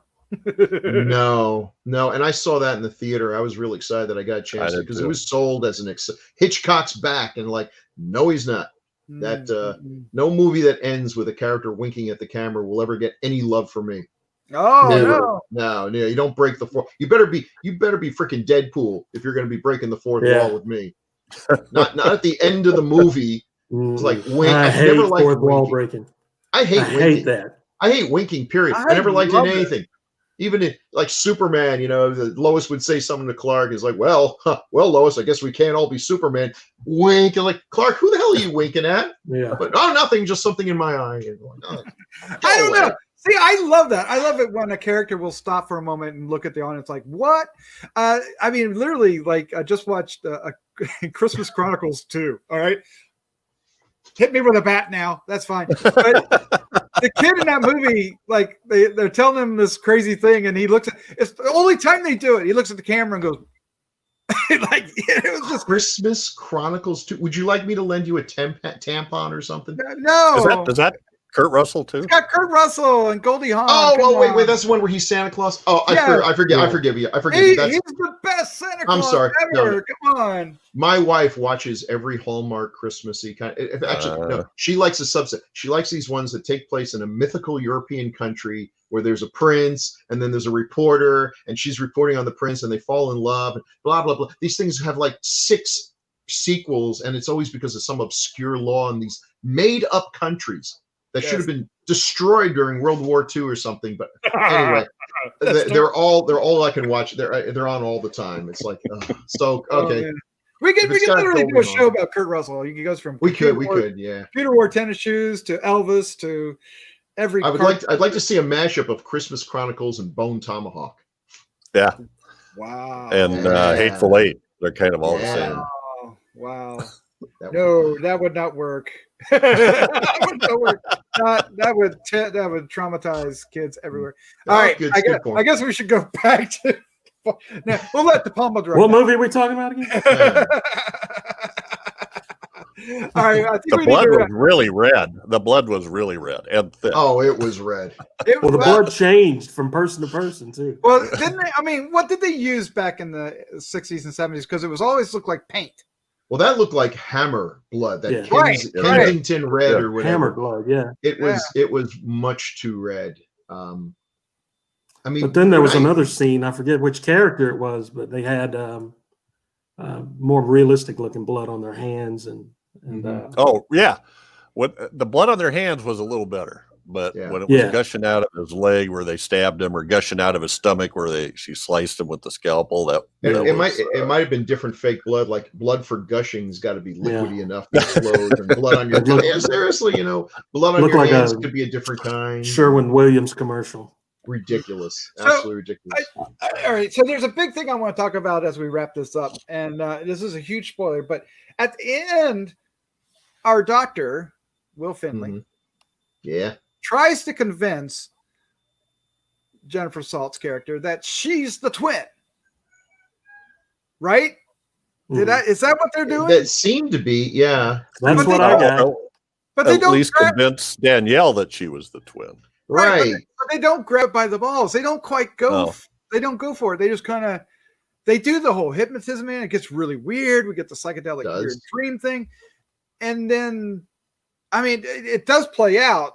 No, and I saw that in the theater. I was really excited that I got a chance to, because it was sold as an Hitchcock's back, and like, no, he's not. That no movie that ends with a character winking at the camera will ever get any love from me. Oh, no, you don't break the fourth. You better be freaking Deadpool if you're going to be breaking the fourth wall with me. Not at the end of the movie. It's like wink. I hate fourth wall breaking. I hate that. I hate winking. Period. I never liked it in anything. Even in like Superman, Lois would say something to Clark. Is like, well, Lois, I guess we can't all be Superman. Wink, and like, Clark, who the hell are you winking at? Yeah. But nothing, just something in my eye. And like, I don't know. See, I love that. I love it when a character will stop for a moment and look at the audience like, what? I mean, literally, like, I just watched Christmas Chronicles 2, all right? Hit me with a bat now. That's fine. But the kid in that movie, like, they're telling him this crazy thing, and he looks at it's the only time they do it. He looks at the camera and goes, like, it was just Christmas Chronicles 2. Would you like me to lend you a tampon or something? No. Is that Kurt Russell too? It's got Kurt Russell and Goldie Hawn. Oh, wait, that's the one where he's Santa Claus. Oh, I forgive you. I forgive you. He's the best Santa Claus I'm sorry. ever. No. Come on. My wife watches every Hallmark Christmassy kind of. No, she likes a subset. She likes these ones that take place in a mythical European country where there's a prince and then there's a reporter and she's reporting on the prince and they fall in love and blah blah blah. These things have like 6 sequels, and it's always because of some obscure law in these made-up countries that should have been destroyed during World War II or something. But anyway, they're all I can watch. They're on all the time. It's like okay. Oh, we can literally do a show about Kurt Russell. He goes from we could, yeah. Peter wore tennis shoes to Elvis to every. I'd like to see a mashup of Christmas Chronicles and Bone Tomahawk. Yeah. Wow. And Hateful Eight. They're kind of all the same. Wow. That would not work. That would not work. That would traumatize kids everywhere. All right, I guess we should go back to. Now we'll let De Palma direct. What movie are we talking about again? All right, I think the blood was really red. The blood was really red and thick. Oh, it was red. The blood changed from person to person too. Well, didn't they? I mean, what did they use back in the 60s and 70s? Because it was always looked like paint. Well, that looked like Hammer blood, Kensington red or whatever. Hammer blood, yeah. It was much too red. I mean, but then there was another scene. I forget which character it was, but they had more realistic looking blood on their hands and oh yeah, what the blood on their hands was a little better. but Yeah. when it was Yeah. gushing out of his leg where they stabbed him, or gushing out of his stomach where she sliced him with the scalpel, It might have been different fake blood. Like blood for gushing's got to be liquidy enough that it flows, and blood on your yeah, seriously, blood on Look your like hands a could be a different kind. Sherwin-Williams commercial. Ridiculous, So, absolutely ridiculous. All right, so there's a big thing I want to talk about as we wrap this up, and this is a huge spoiler, but at the end, our doctor, Will Finley, Yeah, tries to convince Jennifer Salt's character that she's the twin. Right? Is that what they're doing? that seemed to be, yeah. That's But what they I don't- got. But they At don't least convince Danielle that she was the twin. Right. But they don't grab by the balls. They don't quite go. No. They don't go for it. They just kind of. They do the whole hypnotism, and it gets really weird. We get the psychedelic weird dream thing, and then, I mean, it does play out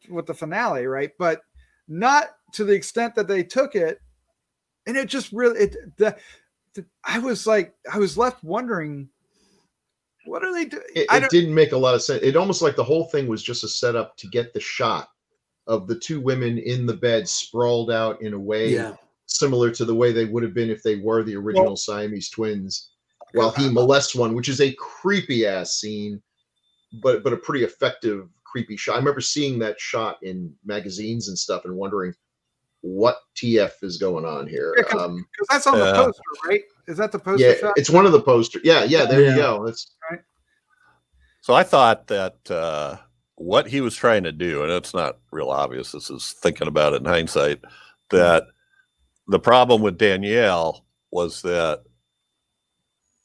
with the finale, right? But not to the extent that they took it, and it just really I was left wondering, what are they doing? It didn't make a lot of sense. It almost like the whole thing was just a setup to get the shot of the two women in the bed sprawled out in a way similar to the way they would have been if they were the original Siamese twins, while he molests one, which is a creepy ass scene, but a pretty effective creepy shot. I remember seeing that shot in magazines and stuff and wondering what TF is going on here. Because that's on the poster, right? Is that the poster shot? It's one of the posters. Yeah, there you go. That's right. So I thought that what he was trying to do, and it's not real obvious, this is thinking about it in hindsight, that the problem with Danielle was that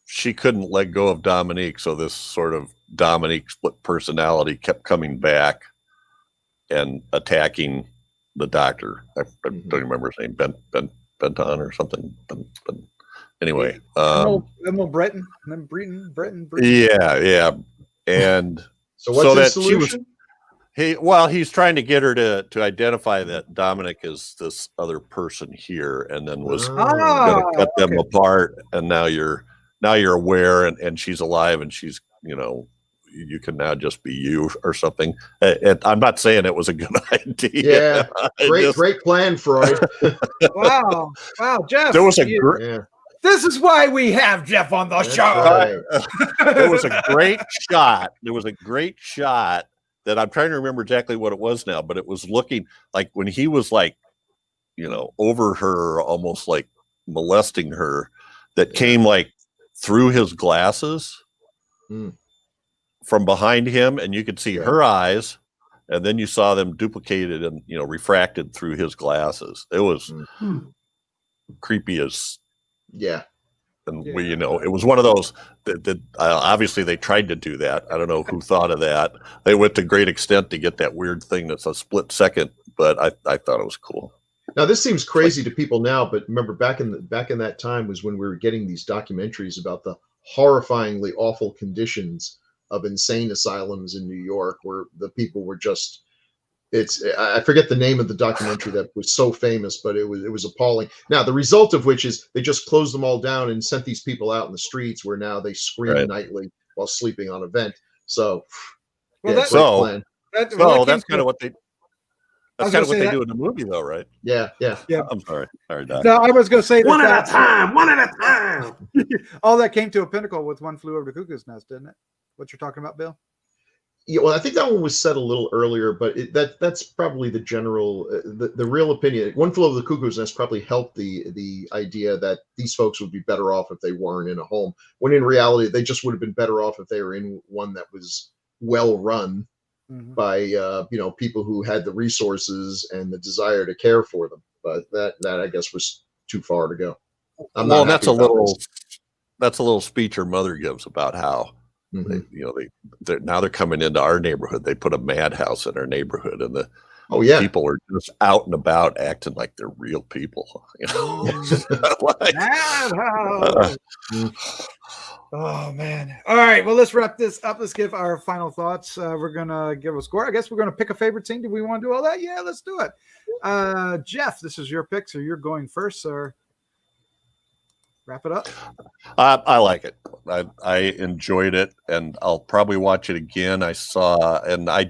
she couldn't let go of Dominique. So this sort of Dominique split personality kept coming back and attacking the doctor. I don't remember his name, Benton or something. Anyway. Emil Breton. Yeah. And so what's the solution? He's trying to get her to identify that Dominic is this other person here, and then was going to cut them apart. And now you're aware, and she's alive, and she's, you can now just be you or something. I'm not saying it was a good idea. Yeah, great plan, Freud. Wow, Jeff. There was This is why we have Jeff on the show. Right. There was a great shot. There was a great shot that I'm trying to remember exactly what it was now, but it was looking like when he was like, over her, almost like molesting her, that came like through his glasses from behind him, and you could see her eyes, and then you saw them duplicated and refracted through his glasses. It was creepy as and we it was one of those that obviously they tried to do that. I don't know who thought of that. They went to great extent to get that weird thing that's a split second, but I thought it was cool. Now this seems crazy to people now, but remember back in that time was when we were getting these documentaries about the horrifyingly awful conditions of insane asylums in New York, where the people were just I forget the name of the documentary that was so famous, but it was appalling. Now the result of which is they just closed them all down and sent these people out in the streets, where now they scream nightly while sleeping on a vent. So, that's kind of what they. That's kind of what they do in the movie, though, right? Yeah. I'm sorry, Doc. No, I was going to say one at a time. All that came to a pinnacle with One Flew Over the Cuckoo's Nest, didn't it? What you're talking about, Bill? Yeah, well, I think that one was said a little earlier, but that's probably the general, the real opinion. One Flew Over the Cuckoo's Nest probably helped the idea that these folks would be better off if they weren't in a home, when in reality they just would have been better off if they were in one that was well run by people who had the resources and the desire to care for them. But that I guess was too far to go. That's a little speech her mother gives about how. They're coming into our neighborhood. They put a madhouse in our neighborhood, and people are just out and about acting like they're real people. Oh man! All right, well, let's wrap this up. Let's give our final thoughts. We're gonna give a score. I guess we're gonna pick a favorite scene. Do we want to do all that? Yeah, let's do it. Jeff, this is your pick, so you're going first, sir. Wrap it up. I like it. I enjoyed it, and I'll probably watch it again. I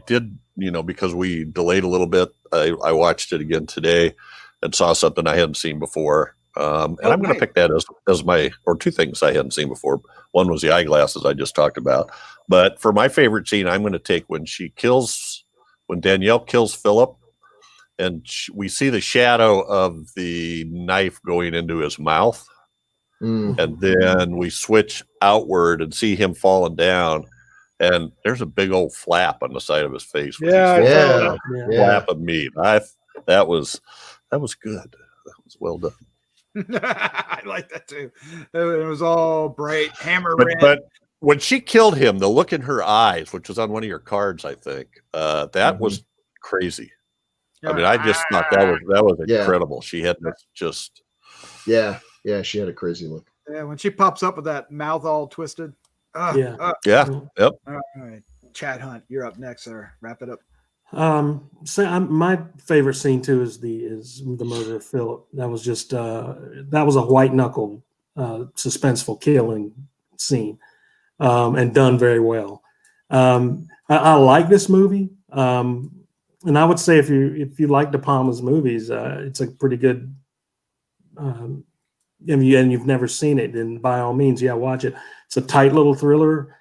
did because we delayed a little bit, I watched it again today and saw something I hadn't seen before. And I'm going to pick that as my, or two things I hadn't seen before. One was the eyeglasses I just talked about. But for my favorite scene, I'm going to take when Danielle kills Phillip, and we see the shadow of the knife going into his mouth. And then we switch outward and see him falling down. And there's a big old flap on the side of his face. Flap of meat. That was good. That was well done. I like that too. It was all bright, hammer red. But when she killed him, the look in her eyes, which was on one of your cards, I think, that was crazy. I mean, I just thought that was incredible. She had just she had a crazy look. Yeah, when she pops up with that mouth all twisted. Yep. All right, Chad Hunt, you're up next, sir. Wrap it up. My favorite scene too is the murder of Phillip. That was just that was a white knuckle, suspenseful killing scene, and done very well. I like this movie, and I would say if you like De Palma's movies, it's a pretty good. And you've never seen it, then by all means, watch it. It's a tight little thriller.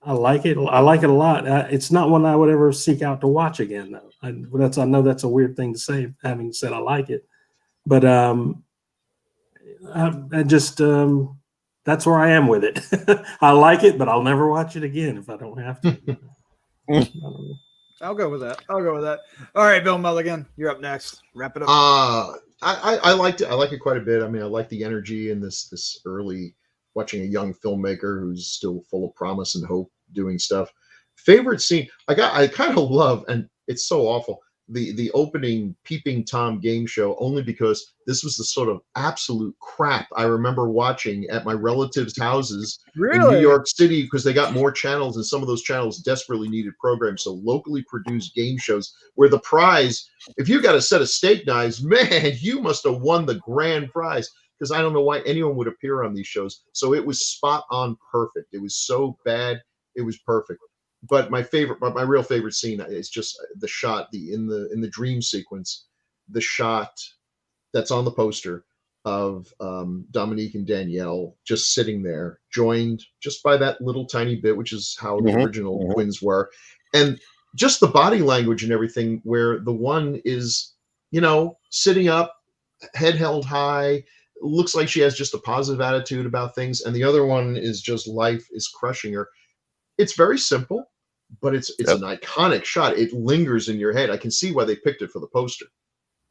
I like it. I like it a lot. It's not one I would ever seek out to watch again, though. I know that's a weird thing to say, having said I like it, but I just that's where I am with it. I like it, but I'll never watch it again if I don't have to. I'll go with that. All right, Bill Mulligan, you're up next. Wrap it up. I liked it. I like it quite a bit. I mean, I like the energy in this early, watching a young filmmaker who's still full of promise and hope doing stuff. Favorite scene, I kind of love, and it's so awful, the opening Peeping Tom game show, only because this was the sort of absolute crap I remember watching at my relatives' houses in New York City, because they got more channels and some of those channels desperately needed programs. So locally produced game shows where the prize, if you got a set of steak knives, man, you must have won the grand prize. Because I don't know why anyone would appear on these shows. So it was spot on perfect. It was so bad, it was perfect. But my real favorite scene is just the shot, in the dream sequence, the shot that's on the poster of Dominique and Danielle just sitting there, joined just by that little tiny bit, which is how the original twins were, and just the body language and everything, where the one is, sitting up, head held high, looks like she has just a positive attitude about things, and the other one is just, life is crushing her. It's very simple, but it's an iconic shot. It lingers in your head. I can see why they picked it for the poster.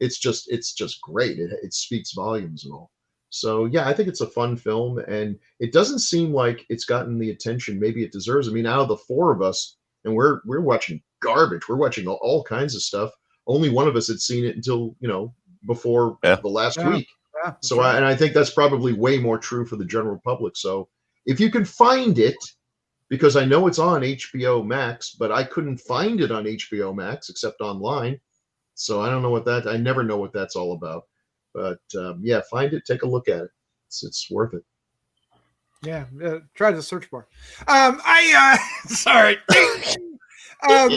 It's just great. It speaks volumes and all. So yeah, I think it's a fun film, and it doesn't seem like it's gotten the attention maybe it deserves. I mean, out of the four of us, and we're watching garbage. We're watching all kinds of stuff. Only one of us had seen it until before the last week. Yeah, so I think that's probably way more true for the general public. So if you can find it, because I know it's on HBO Max, but I couldn't find it on HBO Max except online. So I don't know I never know what that's all about. But find it, take a look at it. It's worth it. Yeah, try the search bar. Sorry. I'm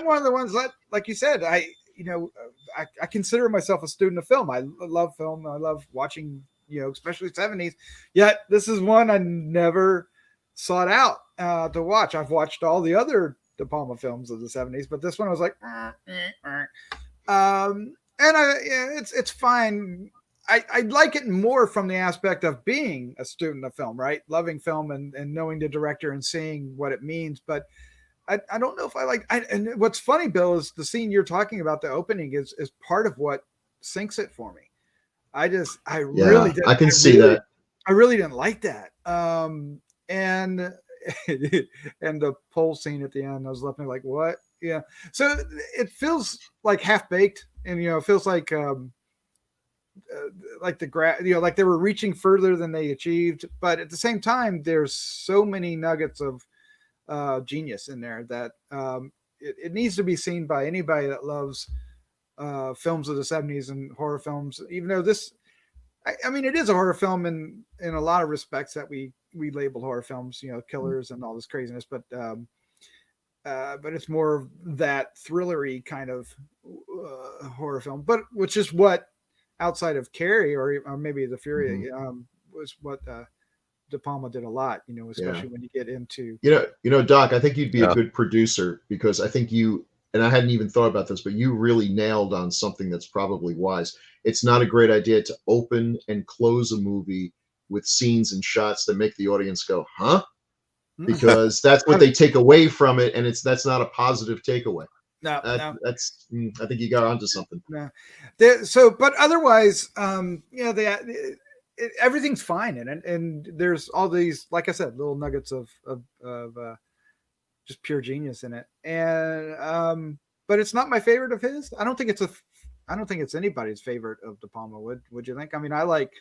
one of the ones that, like you said, I consider myself a student of film. I love film. I love watching, especially 70s. Yet this is one I never sought out to watch. I've watched all the other De Palma films of the 70s, but this one I was like, it's fine. I like it more from the aspect of being a student of film, right? Loving film and knowing the director and seeing what it means. But I don't know if I like, and what's funny, Bill, is the scene you're talking about, the opening is part of what sinks it for me. I really didn't. I can see that. I really didn't like that. And the pole scene at the end, I was left like, what? Yeah. So it feels like half baked, and it feels like like they were reaching further than they achieved. But at the same time, there's so many nuggets of genius in there that it needs to be seen by anybody that loves films of the 70s and horror films. Even though this, I mean, it is a horror film in a lot of respects that we label horror films, you know, killers and all this craziness, but it's more of that thrillery kind of horror film, but which is what outside of Carrie or maybe The Fury was what De Palma did a lot, you know, especially when you get into Doc, I think you'd be a good producer, because I think you, and I hadn't even thought about this, but you really nailed on something that's probably wise. It's not a great idea to open and close a movie with scenes and shots that make the audience go, huh? Because that's what they take away from it, and that's not a positive takeaway. No. That's I think you got onto something. No. But otherwise, everything's fine, and there's all these, like I said, little nuggets of just pure genius in it, and but it's not my favorite of his. I don't think it's anybody's favorite of De Palma. Would you think? I mean, I like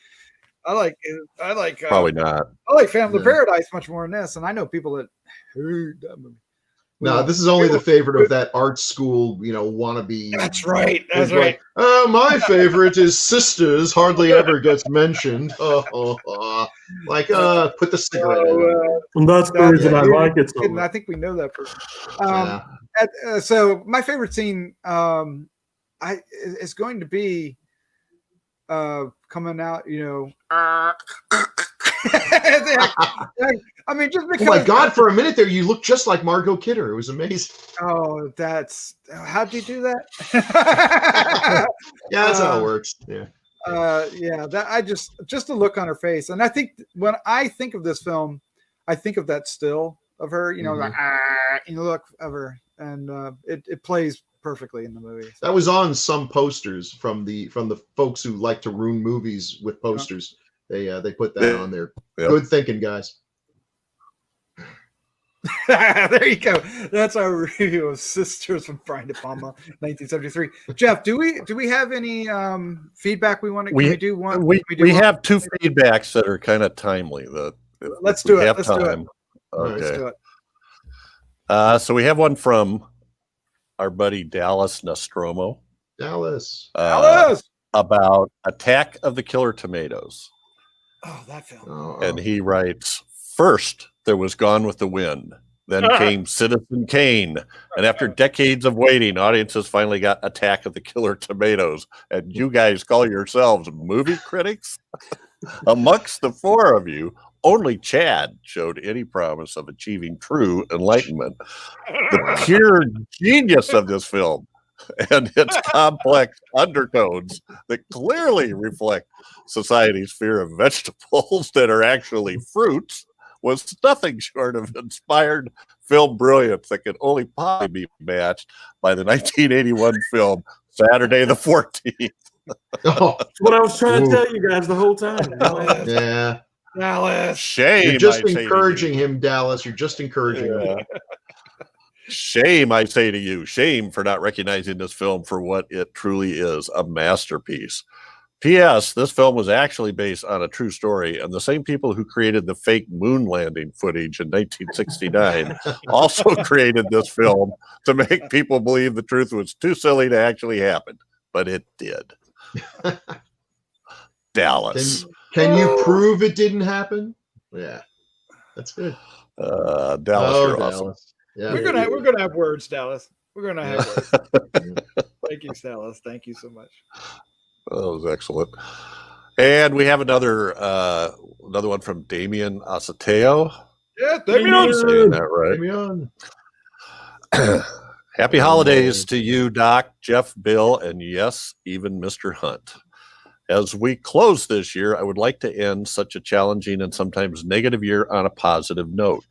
Probably not. I like Phantom of the Paradise much more than this, and I know people that hate that movie. No, this is only the favorite of that art school, wannabe. That's right. That's right. Like, my favorite is Sisters. Hardly ever gets mentioned. Like, put the cigarette in. And that's the reason I like it so much. I think we know that person. So my favorite scene, is going to be coming out, I mean, just because. Oh my God! For a minute there, you looked just like Margot Kidder. It was amazing. Oh, how'd you do that? Yeah, that's how it works. Yeah. Just the look on her face, and I think when I think of this film, I think of that still of her, look of her, and it plays perfectly in the movie. So. That was on some posters from the folks who like to ruin movies with posters. They put that on there. Yep. Good thinking, guys. There you go. That's our review of Sisters from Brian De Palma, 1973. Jeff, do we have any feedback we want to? We have two feedbacks that are kind of timely. Let's do it. Okay. Let's do it. So we have one from our buddy Dallas Nostromo. Dallas. About Attack of the Killer Tomatoes. Oh, that film. And he writes, first, there was Gone with the Wind. Then came Citizen Kane. And after decades of waiting, audiences finally got Attack of the Killer Tomatoes. And you guys call yourselves movie critics? Amongst the four of you, only Chad showed any promise of achieving true enlightenment. The pure genius of this film and its complex undertones that clearly reflect society's fear of vegetables that are actually fruits was nothing short of inspired film brilliance that can only possibly be matched by the 1981 film Saturday the 14th. That's what I was trying to tell you guys the whole time. Yeah. Dallas. Shame. You're just encouraging him, Dallas. You're just encouraging him. Shame, I say to you. Shame for not recognizing this film for what it truly is, a masterpiece. P.S. This film was actually based on a true story, and the same people who created the fake moon landing footage in 1969 also created this film to make people believe the truth was too silly to actually happen. But it did. Dallas. Can you prove it didn't happen? Yeah. That's good. Dallas, you're awesome. Yeah, we're gonna have words, Dallas. We're gonna have words. Thank you, Dallas. Thank you so much. That was excellent. And we have another one from Damien Aceteo. Yeah, Damien. Saying that right. Damien. Happy holidays to you, Doc, Jeff, Bill, and yes, even Mr. Hunt. As we close this year, I would like to end such a challenging and sometimes negative year on a positive note.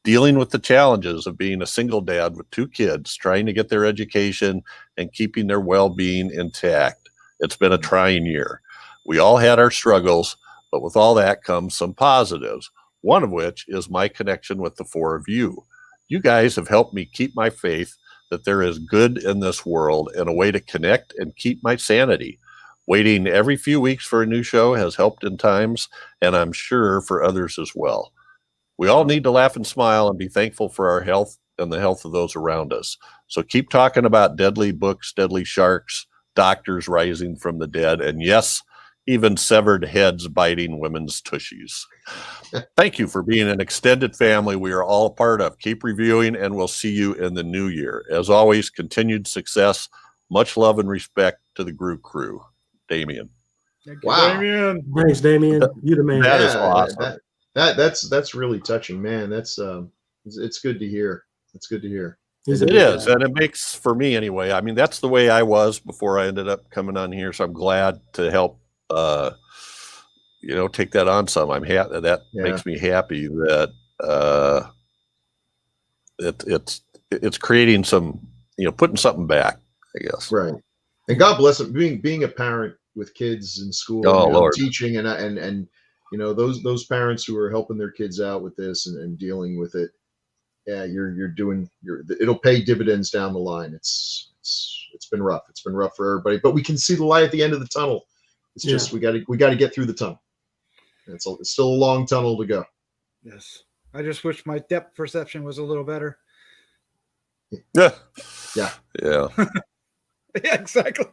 Dealing with the challenges of being a single dad with two kids, trying to get their education and keeping their well-being intact. It's been a trying year. We all had our struggles, but with all that comes some positives, one of which is my connection with the four of you. You guys have helped me keep my faith that there is good in this world and a way to connect and keep my sanity. Waiting every few weeks for a new show has helped in times, and I'm sure for others as well. We all need to laugh and smile and be thankful for our health and the health of those around us. So keep talking about deadly books, deadly sharks, doctors rising from the dead, and yes, even severed heads biting women's tushies. Thank you for being an extended family we are all a part of. Keep reviewing, and we'll see you in the new year. As always, continued success. Much love and respect to the Grue Crew. Damien. Thank you, Wow. Damien. Thanks, Damien. You the man. That is awesome. That's really touching, man. That's it's good to hear. It's good to hear. He's a It good is, guy. and it makes, for me anyway, I mean, that's the way I was before I ended up coming on here, so I'm glad to help, take that on some. I'm happy. That makes me happy that it's creating some, putting something back, I guess. Right. And God bless him. Being a parent with kids in school, Lord. teaching and those parents who are helping their kids out with this and dealing with it. Yeah, it'll pay dividends down the line. It's been rough. It's been rough for everybody, but we can see the light at the end of the tunnel. It's just we got to get through the tunnel. It's still a long tunnel to go. Yes. I just wish my depth perception was a little better. Yeah. Yeah. Yeah. Yeah, exactly.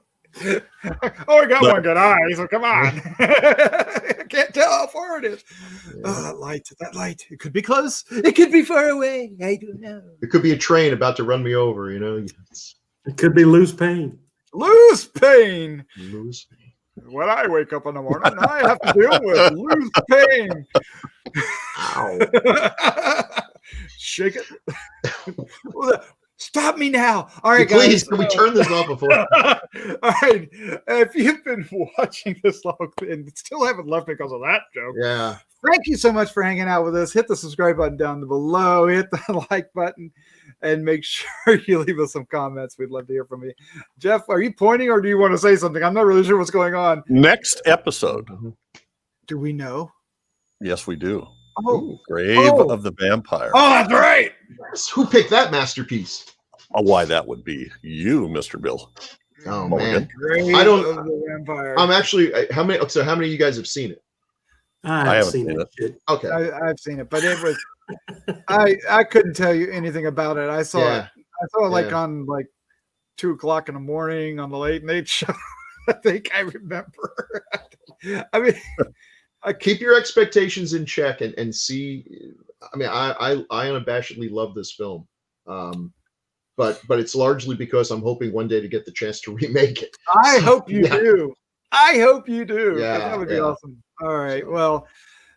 Oh, we got one good eye, so come on. I can't tell how far it is. Yeah. Oh, that light. It could be close. It could be far away. I don't know. It could be a train about to run me over, It could be loose pain. Loose pain. Lose. When I wake up in the morning, I have to deal with loose pain. Ow. Shake it. Stop me now. All right, Please, guys. can we turn this off before? All right. If you've been watching this long and still haven't left because of that joke, Yeah. thank you so much for hanging out with us. Hit the subscribe button down below. Hit the like button. And make sure you leave us some comments. We'd love to hear from you. Jeff, are you pointing or do you want to say something? I'm not really sure what's going on. Next episode. Do we know? Yes, we do. Oh, Grave of the Vampire. oh, that's right. Who picked that masterpiece? Oh, why that would be you, Mr. Bill. Oh Mulligan. man, Grave I don't- of the Vampire. I'm actually how many of you guys have seen it? I haven't seen seen that shit. Okay, I've seen it, but it was I couldn't tell you anything about it. I saw it. I saw it like on 2:00 in the morning on the late night show. I think I remember. I mean, keep your expectations in check and see. I mean, I unabashedly love this film, but it's largely because I'm hoping one day to get the chance to remake it. I hope you do. I hope you do. Yeah, That would be awesome. All right. Well,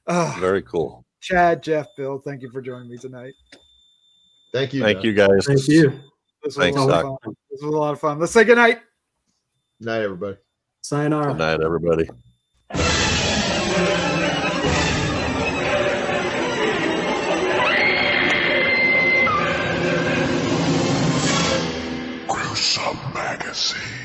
Very cool. Chad, Jeff, Bill, thank you for joining me tonight. Thank you. Thank Doug. you, guys. Thank you. This was Thanks, a lot Doc. of fun. This was a lot of fun. Let's say goodnight. Night, everybody. Sayonara. Good night, everybody. Gruesome Magazine.